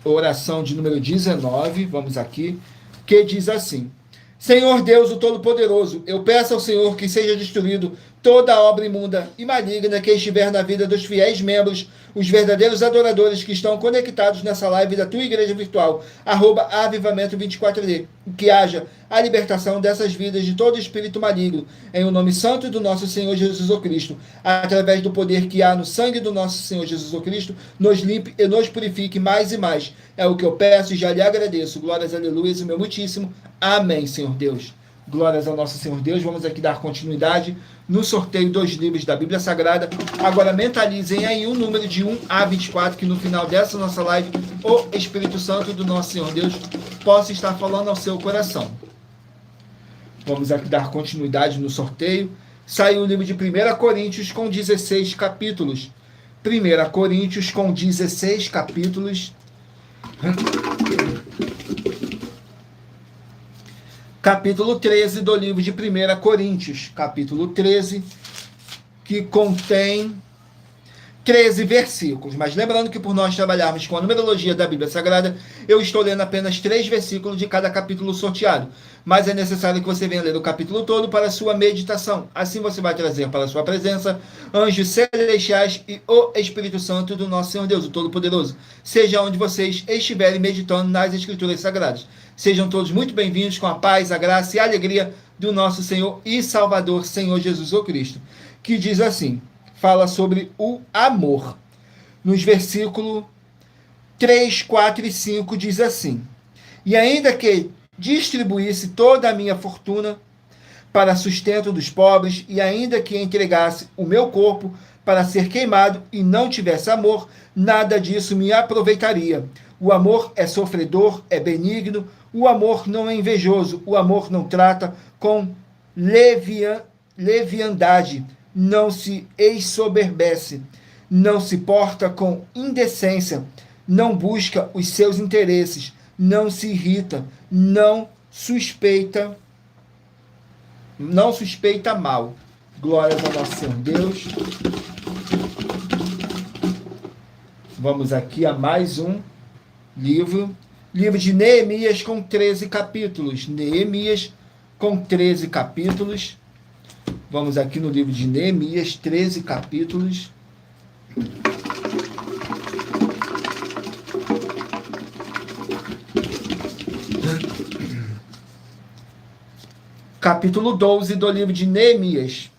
Oração de número 19, vamos aqui, que diz assim: Senhor Deus, o Todo-Poderoso, eu peço ao Senhor que seja destruído toda a obra imunda e maligna que estiver na vida dos fiéis membros, os verdadeiros adoradores que estão conectados nessa live da tua igreja virtual, @avivamento24D, que haja a libertação dessas vidas de todo espírito maligno, em o nome santo do nosso Senhor Jesus Cristo, através do poder que há no sangue do nosso Senhor Jesus Cristo, nos limpe e nos purifique mais e mais. É o que eu peço e já lhe agradeço. Glórias, aleluias, o meu muitíssimo. Amém, Senhor Deus. Glórias ao nosso Senhor Deus. Vamos aqui dar continuidade no sorteio dos livros da Bíblia Sagrada. Agora mentalizem aí o número de 1 a 24, que no final dessa nossa live, o Espírito Santo do nosso Senhor Deus possa estar falando ao seu coração. Vamos aqui dar continuidade no sorteio. Saiu o livro de 1 Coríntios com 16 capítulos. 1 Coríntios com 16 capítulos. Capítulo 13 do livro de 1 Coríntios. Capítulo 13, que contém 13 versículos. Mas lembrando que por nós trabalharmos com a numerologia da Bíblia Sagrada, eu estou lendo apenas 3 versículos de cada capítulo sorteado. Mas é necessário que você venha ler o capítulo todo para a sua meditação. Assim você vai trazer para a sua presença anjos celestiais e o Espírito Santo do nosso Senhor Deus, o Todo-Poderoso. Seja onde vocês estiverem meditando nas Escrituras Sagradas. Sejam todos muito bem-vindos com a paz, a graça e a alegria do nosso Senhor e Salvador, Senhor Jesus Cristo. Que diz assim, fala sobre o amor. Nos versículos 3, 4 e 5 diz assim: E ainda que distribuísse toda a minha fortuna para sustento dos pobres, e ainda que entregasse o meu corpo para ser queimado e não tivesse amor, nada disso me aproveitaria. O amor é sofredor, é benigno, o amor não é invejoso, o amor não trata com leviandade, não se ensoberbece, não se porta com indecência, não busca os seus interesses, não se irrita, não suspeita mal. Glórias ao nosso Senhor Deus. Vamos aqui a mais um livro. Livro de Neemias com 13 capítulos. Neemias com 13 capítulos. Vamos aqui no livro de Neemias, 13 capítulos. Capítulo 12 do livro de Neemias.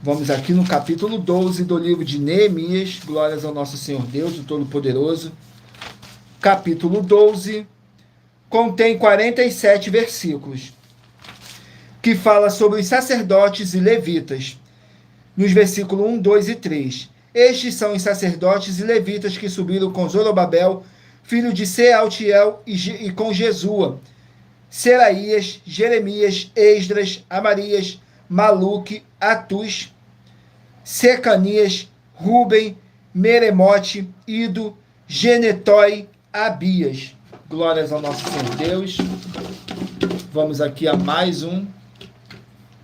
Vamos aqui no capítulo 12 do livro de Neemias. Glórias ao nosso Senhor Deus, o Todo-Poderoso. capítulo 12, contém 47 versículos, que fala sobre os sacerdotes e levitas, nos versículos 1, 2 e 3. Estes são os sacerdotes e levitas que subiram com Zorobabel, filho de Sealtiel, e com Jesua, Seraías, Jeremias, Esdras, Amarias, Maluque, Atus, Secanias, Ruben, Meremote, Ido, Genetói, Abias. Glórias ao nosso Senhor Deus. Vamos aqui a mais um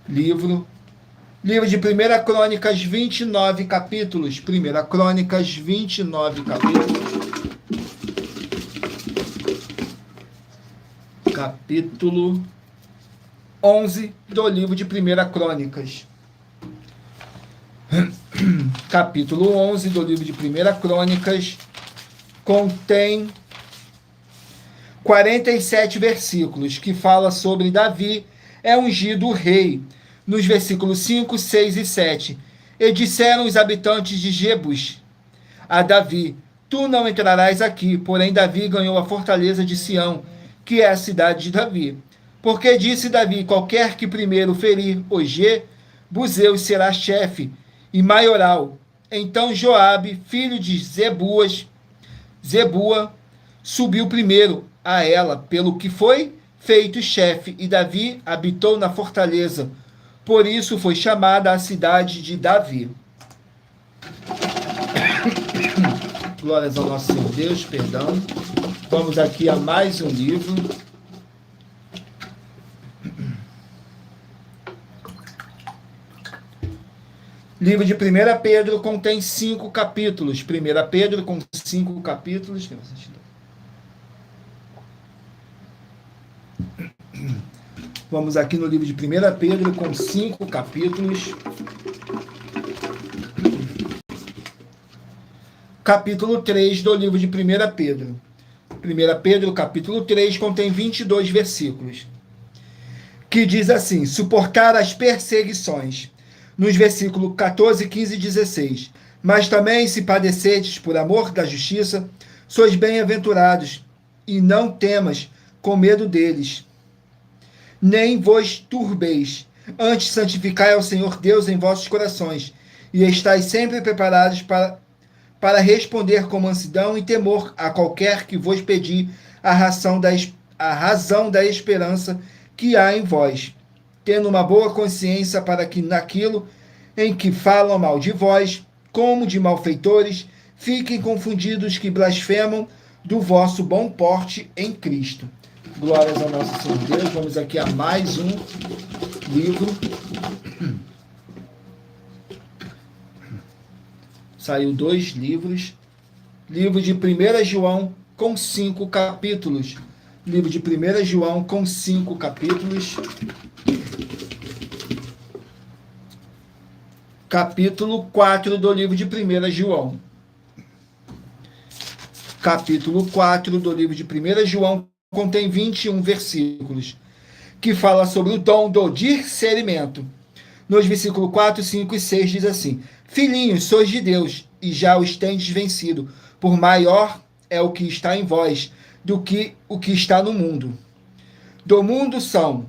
livro. Livro de 1 Crônicas, 29 capítulos. 1 Crônicas, 29 capítulos. Capítulo 11 do livro de 1 Crônicas. Capítulo 11 do livro de 1 Crônicas contém 47 versículos, que fala sobre Davi é ungido rei, nos versículos 5, 6 e 7. E disseram os habitantes de Jebus a Davi: tu não entrarás aqui. Porém Davi ganhou a fortaleza de Sião, que é a cidade de Davi. Porque disse Davi: qualquer que primeiro ferir os Jebuseus será chefe e maioral. Então Joabe, filho de Zebua, subiu primeiro a ela, pelo que foi feito chefe, e Davi habitou na fortaleza. Por isso foi chamada a cidade de Davi. Glórias ao nosso Senhor Deus, perdão. Vamos aqui a mais um livro. Livro de 1 Pedro contém 5 capítulos. 1 Pedro com 5 capítulos. Vamos aqui no livro de 1 Pedro com 5 capítulos. Capítulo 3 do livro de 1 Pedro. 1 Pedro, capítulo 3, contém 22 versículos, que diz assim: suportar as perseguições, nos versículos 14, 15 e 16. Mas também, se padecerdes por amor da justiça, sois bem-aventurados, e não temas com medo deles, nem vos turbeis. Antes santificai ao Senhor Deus em vossos corações, e estais sempre preparados para responder com mansidão e temor a qualquer que vos pedir a razão da esperança que há em vós, tendo uma boa consciência, para que naquilo em que falam mal de vós, como de malfeitores, fiquem confundidos que blasfemam do vosso bom porte em Cristo. Glórias ao nosso Senhor Deus. Vamos aqui a mais um livro. Saiu 2 livros. Livro de 1 João com 5 capítulos. Livro de 1 João com 5 capítulos. Capítulo 4 do livro de 1 João. Capítulo 4 do livro de 1 João contém 21 versículos, que fala sobre o dom do discernimento. Nos versículos 4, 5 e 6 diz assim: filhinhos, sois de Deus, e já os tendes vencido, por maior é o que está em vós do que o que está no mundo. Do mundo são,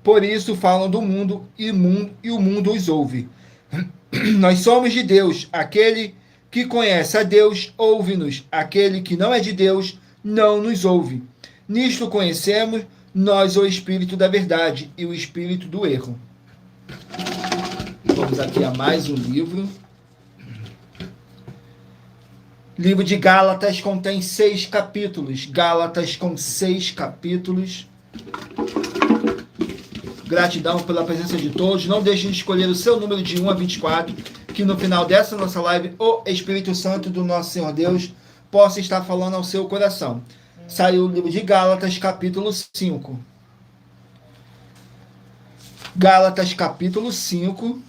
por isso falam do mundo, e o mundo os ouve. Nós somos de Deus. Aquele que conhece a Deus, ouve-nos. Aquele que não é de Deus, não nos ouve. Nisto conhecemos nós o Espírito da verdade e o Espírito do erro. Vamos aqui a mais um livro. Livro de Gálatas contém 6 capítulos. Gálatas com 6 capítulos. Gratidão pela presença de todos. Não deixem de escolher o seu número de 1 a 24, que no final dessa nossa live, o Espírito Santo do nosso Senhor Deus possa estar falando ao seu coração. Saiu o livro de Gálatas, capítulo 5. Gálatas, capítulo 5.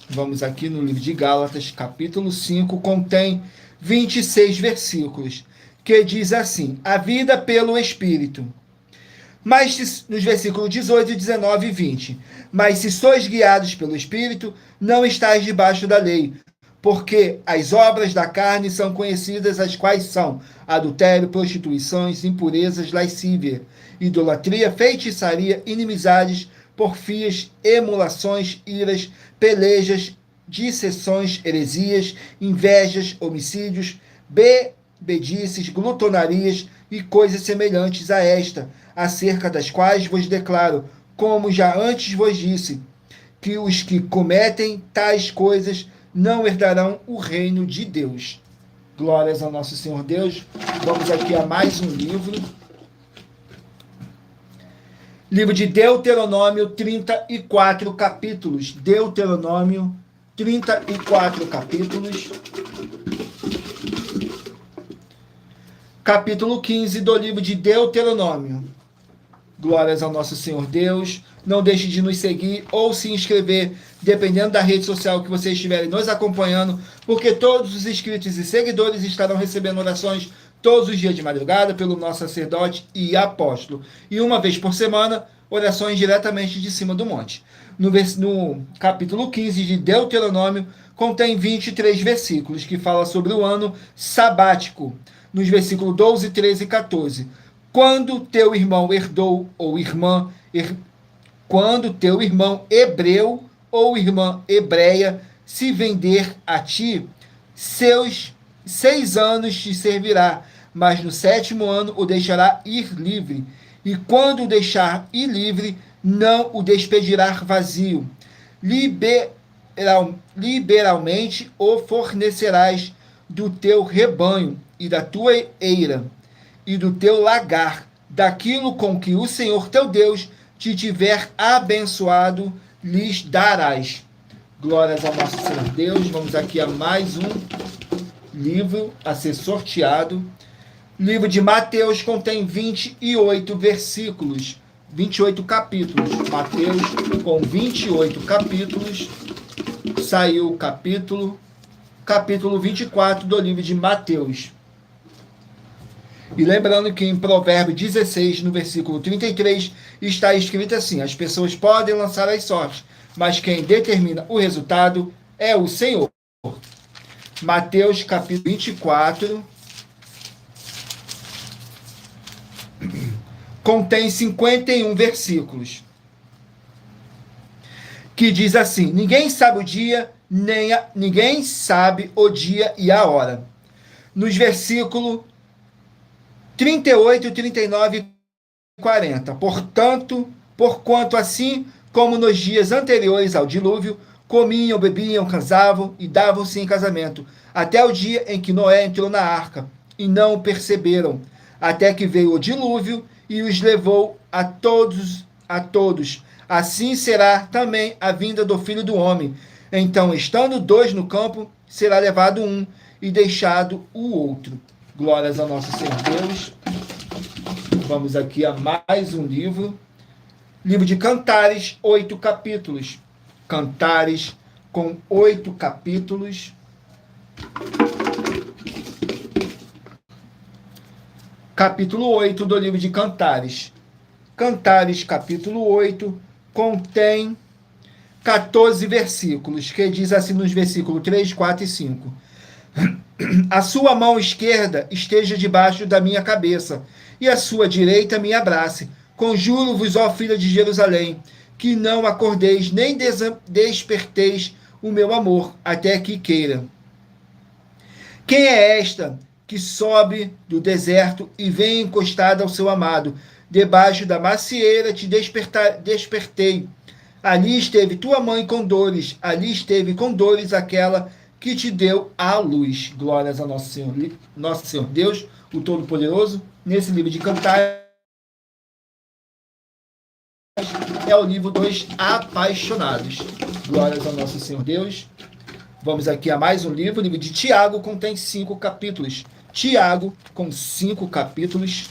Vamos aqui no livro de Gálatas, capítulo 5, contém 26 versículos, que diz assim: a vida pelo Espírito. Mas, nos versículos 18, 19 e 20. Mas se sois guiados pelo Espírito, não estáis debaixo da lei. Porque as obras da carne são conhecidas, as quais são adultério, prostituições, impurezas, lascívia, idolatria, feitiçaria, inimizades, porfias, emulações, iras, pelejas, dissensões, heresias, invejas, homicídios, bebedices, glutonarias e coisas semelhantes a esta, acerca das quais vos declaro, como já antes vos disse, que os que cometem tais coisas não herdarão o reino de Deus. Glórias ao nosso Senhor Deus. Vamos aqui a mais um livro. Livro de Deuteronômio, 34 capítulos. Deuteronômio, 34 capítulos. Capítulo 15 do livro de Deuteronômio. Glórias ao nosso Senhor Deus. Não deixe de nos seguir ou se inscrever, dependendo da rede social que vocês estiverem nos acompanhando, porque todos os inscritos e seguidores estarão recebendo orações todos os dias de madrugada pelo nosso sacerdote e apóstolo. E uma vez por semana, orações diretamente de cima do monte. No capítulo 15 de Deuteronômio, contém 23 versículos que fala sobre o ano sabático. Nos versículos 12, 13 e 14. Quando teu irmão herdou ou irmã quando teu irmão hebreu ou irmã hebreia se vender a ti, seus 6 anos te servirá, mas no 7º ano o deixará ir livre. E quando o deixar ir livre, não o despedirá vazio. Liberalmente o fornecerás do teu rebanho e da tua eira e do teu lagar, daquilo com que o Senhor teu Deus te tiver abençoado, lhes darás. Glórias ao nosso Senhor Deus. Vamos aqui a mais um livro a ser sorteado. Livro de Mateus contém 28 versículos, 28 capítulos. Mateus com 28 capítulos. Saiu o capítulo 24 do livro de Mateus. E lembrando que em Provérbios 16, no versículo 33, está escrito assim: as pessoas podem lançar as sortes, mas quem determina o resultado é o Senhor. Mateus capítulo 24 contém 51 versículos, que diz assim: ninguém sabe o dia, ninguém sabe o dia e a hora. Nos versículos 38, 39 e 40. Porquanto assim como nos dias anteriores ao dilúvio, comiam, bebiam, casavam e davam-se em casamento, até o dia em que Noé entrou na arca, e não o perceberam, até que veio o dilúvio e os levou a todos. Assim será também a vinda do Filho do Homem. Então, estando 2 no campo, será levado um e deixado o outro. Glórias ao nosso Senhor Deus. Vamos aqui a mais um livro. Livro de Cantares, 8 capítulos. Cantares com 8 capítulos. Capítulo 8 do livro de Cantares. Cantares, capítulo 8, contém 14 versículos, que diz assim nos versículos 3, 4 e 5. A sua mão esquerda esteja debaixo da minha cabeça, e a sua direita me abrace. Conjuro-vos, ó filha de Jerusalém, que não acordeis nem desperteis o meu amor, até que queira. Quem é esta que sobe do deserto e vem encostada ao seu amado? Debaixo da macieira te despertei. Ali esteve tua mãe com dores, ali esteve com dores aquela que te deu a luz. Glórias ao nosso Senhor Deus, o Todo-Poderoso. Nesse livro de Cantares é o livro dos apaixonados. Glórias ao nosso Senhor Deus. Vamos aqui a mais um livro. O livro de Tiago contém 5 capítulos. Tiago com 5 capítulos.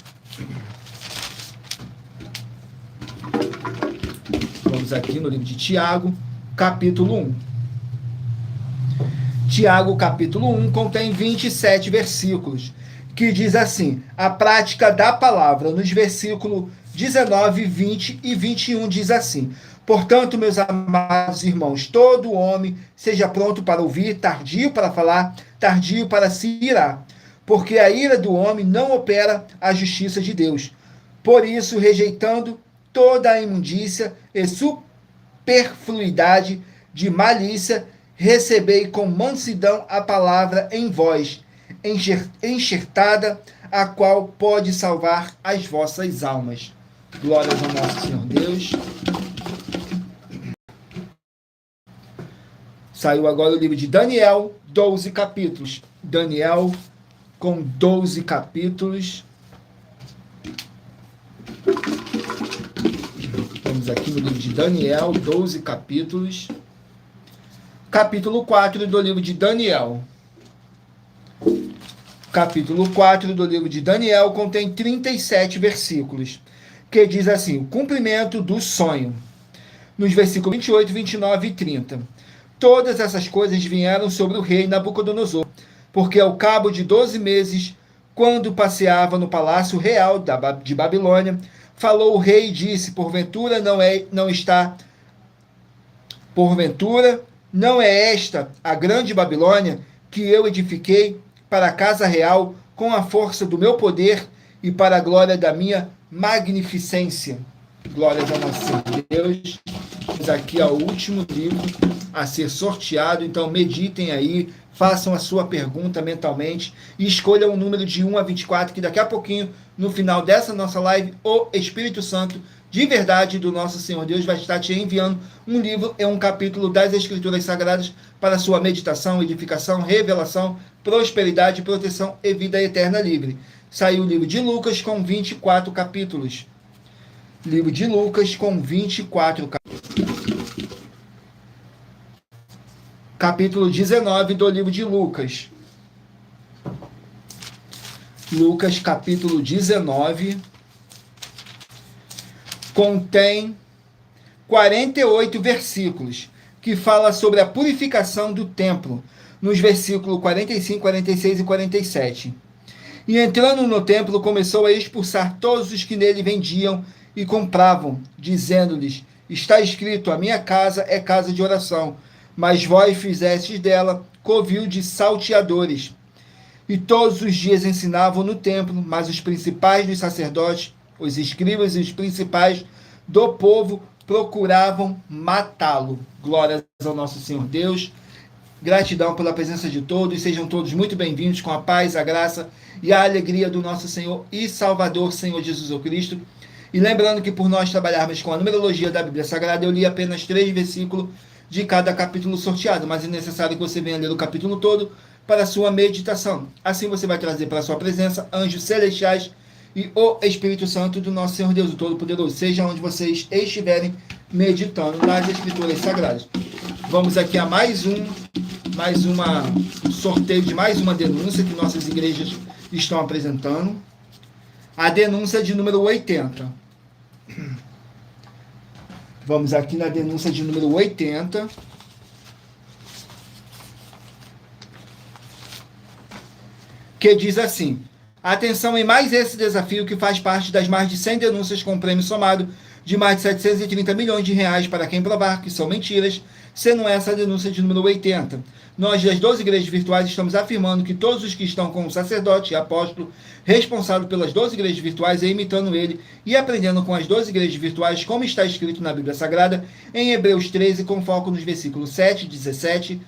Vamos aqui no livro de Tiago, capítulo 1. Tiago, capítulo 1, contém 27 versículos, que diz assim: a prática da palavra, nos versículos 19, 20 e 21, diz assim: Portanto, meus amados irmãos, todo homem seja pronto para ouvir, tardio para falar, tardio para se irar, porque a ira do homem não opera a justiça de Deus. Por isso, rejeitando toda a imundícia e superfluidade de malícia, recebei com mansidão a palavra em vós, enxertada, a qual pode salvar as vossas almas. Glórias ao nosso Senhor Deus. Saiu agora o livro de Daniel, 12 capítulos. Daniel com 12 capítulos. Vamos aqui no livro de Daniel, 12 capítulos. Capítulo 4 do livro de Daniel. Capítulo 4 do livro de Daniel contém 37 versículos, que diz assim: o cumprimento do sonho. Nos versículos 28, 29 e 30. Todas essas coisas vieram sobre o rei Nabucodonosor, porque ao cabo de 12 meses, quando passeava no palácio real de Babilônia, falou o rei e disse: porventura não é esta a grande Babilônia que eu edifiquei para a casa real com a força do meu poder e para a glória da minha magnificência. Glórias ao nosso Deus. Vamos aqui ao último livro a ser sorteado, então meditem aí, façam a sua pergunta mentalmente e escolham o número de 1 a 24, que daqui a pouquinho, no final dessa nossa live, o Espírito Santo de verdade do nosso Senhor Deus vai estar te enviando um livro e um capítulo das Escrituras Sagradas para sua meditação, edificação, revelação, prosperidade, proteção e vida eterna livre. Saiu o livro de Lucas com 24 capítulos. Livro de Lucas com 24 capítulos. Capítulo 19 do livro de Lucas. Lucas, capítulo 19, contém 48 versículos, que fala sobre a purificação do templo, nos versículos 45, 46 e 47. E entrando no templo, começou a expulsar todos os que nele vendiam e compravam, dizendo-lhes: está escrito, a minha casa é casa de oração, mas vós fizestes dela covil de salteadores. E todos os dias ensinavam no templo, mas os principais dos sacerdotes, os escribas e os principais do povo procuravam matá-lo. Glórias ao nosso Senhor Deus. Gratidão pela presença de todos. Sejam todos muito bem-vindos com a paz, a graça e a alegria do nosso Senhor e Salvador, Senhor Jesus Cristo. E lembrando que por nós trabalharmos com a numerologia da Bíblia Sagrada, eu li apenas 3 versículos de cada capítulo sorteado, mas é necessário que você venha ler o capítulo todo para a sua meditação. Assim você vai trazer para a sua presença anjos celestiais e o Espírito Santo do nosso Senhor Deus, o Todo-Poderoso, seja onde vocês estiverem meditando nas Escrituras Sagradas. Vamos aqui a mais um sorteio de mais uma denúncia que nossas igrejas estão apresentando. A denúncia de número 80. Vamos aqui na denúncia de número 80. Que diz assim: atenção em mais esse desafio que faz parte das mais de 100 denúncias com prêmio somado de mais de 730 milhões de reais para quem provar que são mentiras, sendo essa a denúncia de número 80. Nós, das 12 igrejas virtuais, estamos afirmando que todos os que estão com o sacerdote e apóstolo responsável pelas 12 igrejas virtuais e imitando ele e aprendendo com as 12 igrejas virtuais, como está escrito na Bíblia Sagrada, em Hebreus 13, com foco nos versículos 7 e 17,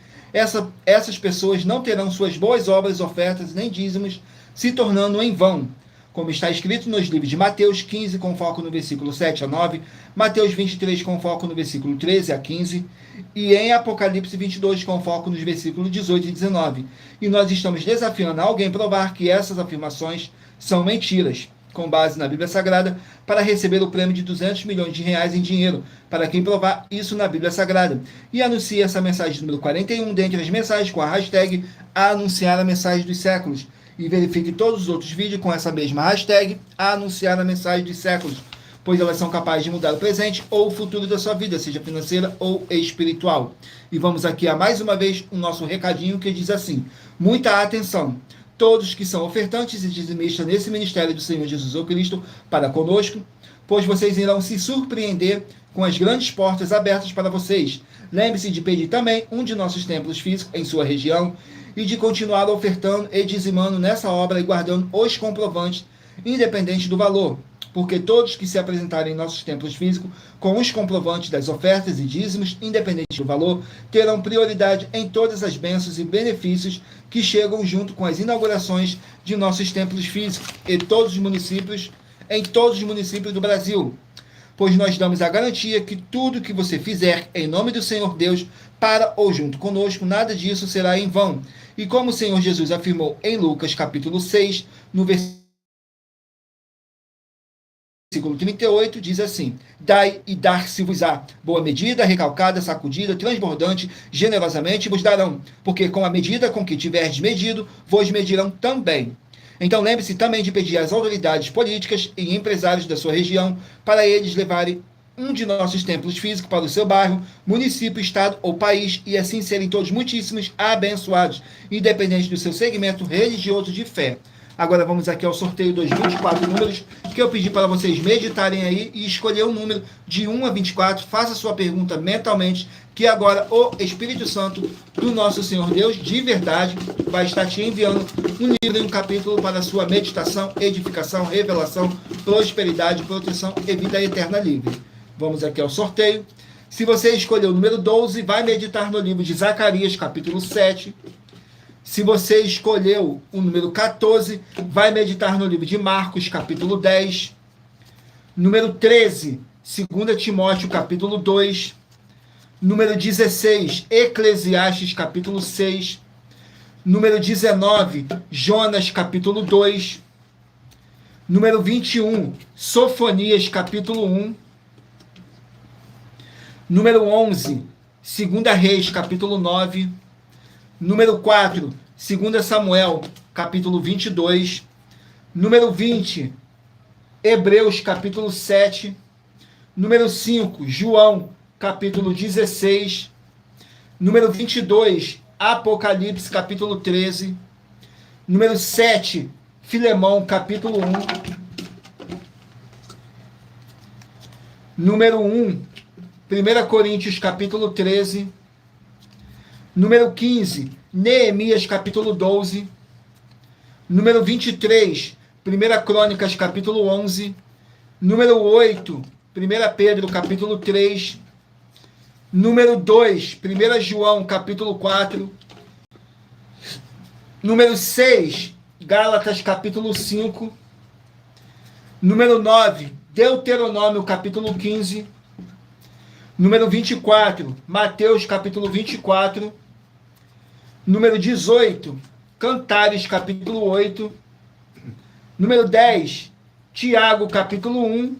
essas pessoas não terão suas boas obras, ofertas nem dízimos se tornando em vão, como está escrito nos livros de Mateus 15, com foco no versículo 7 a 9, Mateus 23, com foco no versículo 13 a 15, e em Apocalipse 22, com foco nos versículos 18 e 19. E nós estamos desafiando alguém provar que essas afirmações são mentiras, com base na Bíblia Sagrada, para receber o prêmio de 200 milhões de reais em dinheiro, para quem provar isso na Bíblia Sagrada. E anuncie essa mensagem número 41, dentre as mensagens, com a hashtag anunciar a mensagem dos séculos. E verifique todos os outros vídeos com essa mesma hashtag, a anunciar a mensagem dos séculos, pois elas são capazes de mudar o presente ou o futuro da sua vida, seja financeira ou espiritual. E vamos aqui a mais uma vez o nosso recadinho que diz assim: muita atenção! Todos que são ofertantes e dizimistas nesse ministério do Senhor Jesus Cristo para conosco, pois vocês irão se surpreender com as grandes portas abertas para vocês. Lembre-se de pedir também um de nossos templos físicos em sua região e de continuar ofertando e dizimando nessa obra e guardando os comprovantes, independente do valor, porque todos que se apresentarem em nossos templos físicos com os comprovantes das ofertas e dízimos, independente do valor, terão prioridade em todas as bênçãos e benefícios que chegam junto com as inaugurações de nossos templos físicos em todos os municípios do Brasil. Pois nós damos a garantia que tudo que você fizer em nome do Senhor Deus, para ou junto conosco, nada disso será em vão. E como o Senhor Jesus afirmou em Lucas capítulo 6, no versículo 38, diz assim: dai e dar-se-vos-á, boa medida, recalcada, sacudida, transbordante, generosamente vos darão, porque com a medida com que tiverdes medido, vos medirão também. Então lembre-se também de pedir às autoridades políticas e empresários da sua região para eles levarem um de nossos templos físicos para o seu bairro, município, estado ou país, e assim serem todos muitíssimos abençoados, independente do seu segmento religioso de fé. Agora vamos aqui ao sorteio dos 24 números, que eu pedi para vocês meditarem aí e escolher um número de 1 a 24. Faça sua pergunta mentalmente, que agora o Espírito Santo do nosso Senhor Deus, de verdade, vai estar te enviando um livro e um capítulo para a sua meditação, edificação, revelação, prosperidade, proteção e vida eterna livre. Vamos aqui ao sorteio. Se você escolher o número 12, vai meditar no livro de Zacarias, capítulo 7. Se você escolheu o número 14, vai meditar no livro de Marcos, capítulo 10. Número 13, 2 Timóteo, capítulo 2. Número 16, Eclesiastes, capítulo 6. Número 19, Jonas, capítulo 2. Número 21, Sofonias, capítulo 1. Número 11, 2 Reis, capítulo 9. Número 4, 2 Samuel, capítulo 22. Número 20, Hebreus, capítulo 7. Número 5, João, capítulo 16. Número 22, Apocalipse, capítulo 13. Número 7, Filemão, capítulo 1. Número 1, 1 Coríntios, capítulo 13. Número 15, Neemias, capítulo 12. Número 23, 1 Crônicas, capítulo 11. Número 8, 1 Pedro, capítulo 3. Número 2, 1 João, capítulo 4. Número 6, Gálatas, capítulo 5. Número 9, Deuteronômio, capítulo 15. Número 24, Mateus, capítulo 24. Número 18, Cantares, capítulo 8. Número 10, Tiago, capítulo 1.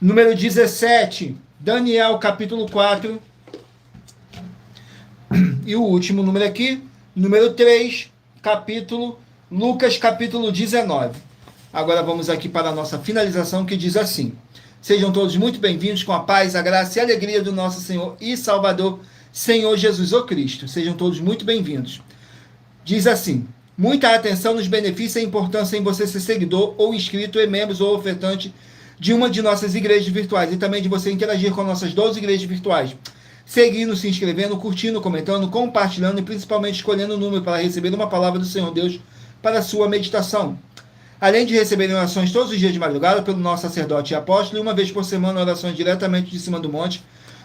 Número 17, Daniel, capítulo 4. E o último número aqui, número 3, capítulo Lucas, capítulo 19. Agora vamos aqui para a nossa finalização, que diz assim: sejam todos muito bem-vindos com a paz, a graça e a alegria do nosso Senhor e Salvador, Senhor Jesus o Cristo. Sejam todos muito bem-vindos. Diz assim: muita atenção nos benefícios e importância em você ser seguidor ou inscrito e membro ou ofertante de uma de nossas igrejas virtuais, e também de você interagir com nossas 12 igrejas virtuais, seguindo, se inscrevendo, curtindo, comentando, compartilhando e principalmente escolhendo o número para receber uma palavra do Senhor Deus para a sua meditação. Além de receberem orações todos os dias de madrugada pelo nosso sacerdote e apóstolo, e uma vez por semana orações diretamente de cima do monte,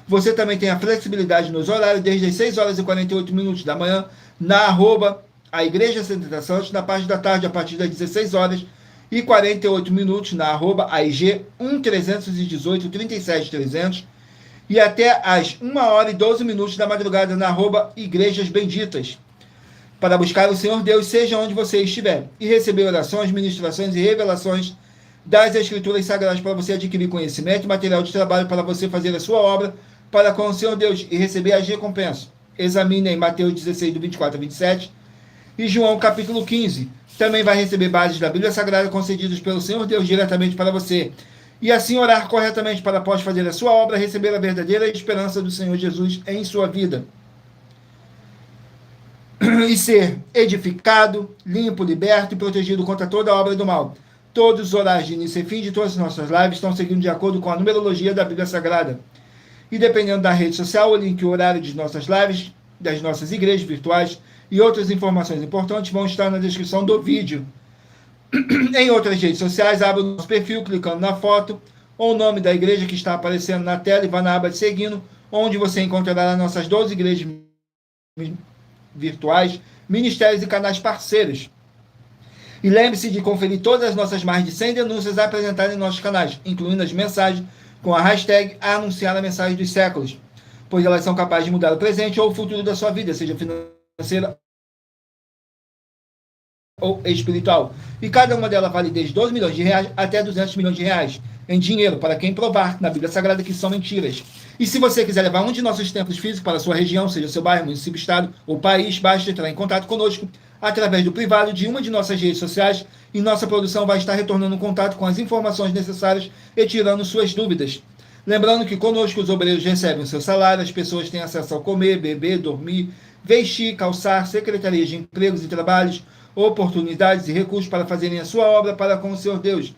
você também tem a flexibilidade nos horários desde as 6 horas e 48 minutos da manhã, na a Igreja Santa Santos, na parte da tarde, a partir das 16 horas e 48 minutos, na AIG 1318 37300, e até às 1 hora e 12 minutos da madrugada, na Igrejas Benditas, para buscar o Senhor Deus, seja onde você estiver, e receber orações, ministrações e revelações das Escrituras Sagradas para você adquirir conhecimento e material de trabalho para você fazer a sua obra para com o Senhor Deus e receber as recompensas. Examine em Mateus 16, do 24 a 27, e João capítulo 15. Também vai receber bases da Bíblia Sagrada concedidas pelo Senhor Deus diretamente para você, e assim orar corretamente para, após fazer a sua obra, receber a verdadeira esperança do Senhor Jesus em sua vida, e ser edificado, limpo, liberto e protegido contra toda a obra do mal, Todos os horários de início e fim de todas as nossas lives estão seguindo de acordo com a numerologia da Bíblia Sagrada. E dependendo da rede social, o link e o horário de nossas lives, das nossas igrejas virtuais e outras informações importantes vão estar na descrição do vídeo. Em outras redes sociais, abra o nosso perfil clicando na foto ou o nome da igreja que está aparecendo na tela e vá na aba de seguindo, onde você encontrará nossas 12 igrejas virtuais, ministérios e canais parceiros. E lembre-se de conferir todas as nossas mais de 100 denúncias apresentadas em nossos canais, incluindo as mensagens com a hashtag Anunciar a Mensagem dos Séculos, pois elas são capazes de mudar o presente ou o futuro da sua vida, seja financeira ou espiritual. E cada uma delas vale desde 12 milhões de reais até 200 milhões de reais em dinheiro, para quem provar na Bíblia Sagrada que são mentiras. E se você quiser levar um de nossos templos físicos para a sua região, seja seu bairro, município, estado ou país, basta entrar em contato conosco através do privado de uma de nossas redes sociais e nossa produção vai estar retornando contato com as informações necessárias e tirando suas dúvidas. Lembrando que conosco os obreiros recebem o seu salário, as pessoas têm acesso ao comer, beber, dormir, vestir, calçar, secretarias de empregos e trabalhos, oportunidades e recursos para fazerem a sua obra para com o Senhor Deus.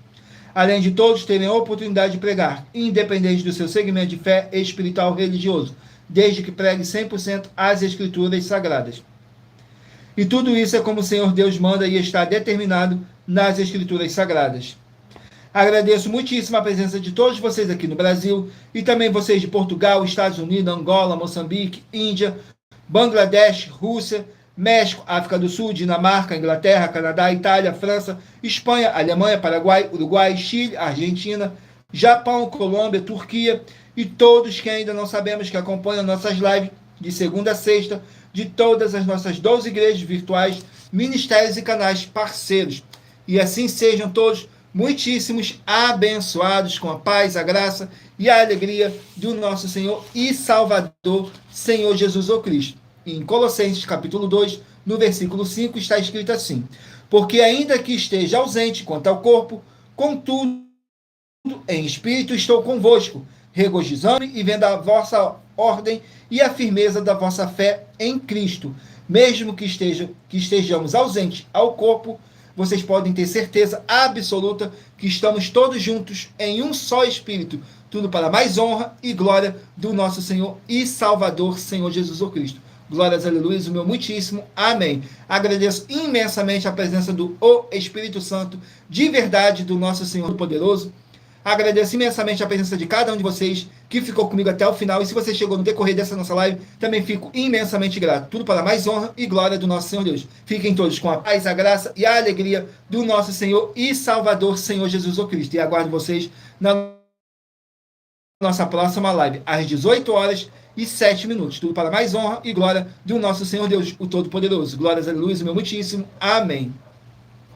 Além de todos terem a oportunidade de pregar, independente do seu segmento de fé espiritual religioso, desde que pregue 100% as Escrituras Sagradas. E tudo isso é como o Senhor Deus manda e está determinado nas Escrituras Sagradas. Agradeço muitíssimo a presença de todos vocês aqui no Brasil e também vocês de Portugal, Estados Unidos, Angola, Moçambique, Índia, Bangladesh, Rússia, México, África do Sul, Dinamarca, Inglaterra, Canadá, Itália, França, Espanha, Alemanha, Paraguai, Uruguai, Chile, Argentina, Japão, Colômbia, Turquia e todos que ainda não sabemos que acompanham nossas lives de segunda a sexta, de todas as nossas 12 igrejas virtuais, ministérios e canais parceiros. E assim sejam todos muitíssimos abençoados com a paz, a graça e a alegria do nosso Senhor e Salvador, Senhor Jesus o Cristo. Em Colossenses capítulo 2, no versículo 5, está escrito assim: porque ainda que esteja ausente quanto ao corpo, contudo, em espírito estou convosco, regozijando-me e vendo a vossa ordem e a firmeza da vossa fé em Cristo. Mesmo que estejamos ausentes ao corpo, vocês podem ter certeza absoluta que estamos todos juntos em um só Espírito, tudo para mais honra e glória do nosso Senhor e Salvador, Senhor Jesus o Cristo. Glórias, aleluia, o meu muitíssimo amém. Agradeço imensamente a presença do Espírito Santo, de verdade, do nosso Senhor poderoso. Agradeço imensamente a presença de cada um de vocês que ficou comigo até o final. E se você chegou no decorrer dessa nossa live, também fico imensamente grato. Tudo para mais honra e glória do nosso Senhor Deus. Fiquem todos com a paz, a graça e a alegria do nosso Senhor e Salvador, Senhor Jesus o Cristo. E aguardo vocês na nossa próxima live, às 18h07. Tudo para mais honra e glória do nosso Senhor Deus, o Todo-Poderoso. Glórias, aleluia, o meu muitíssimo amém.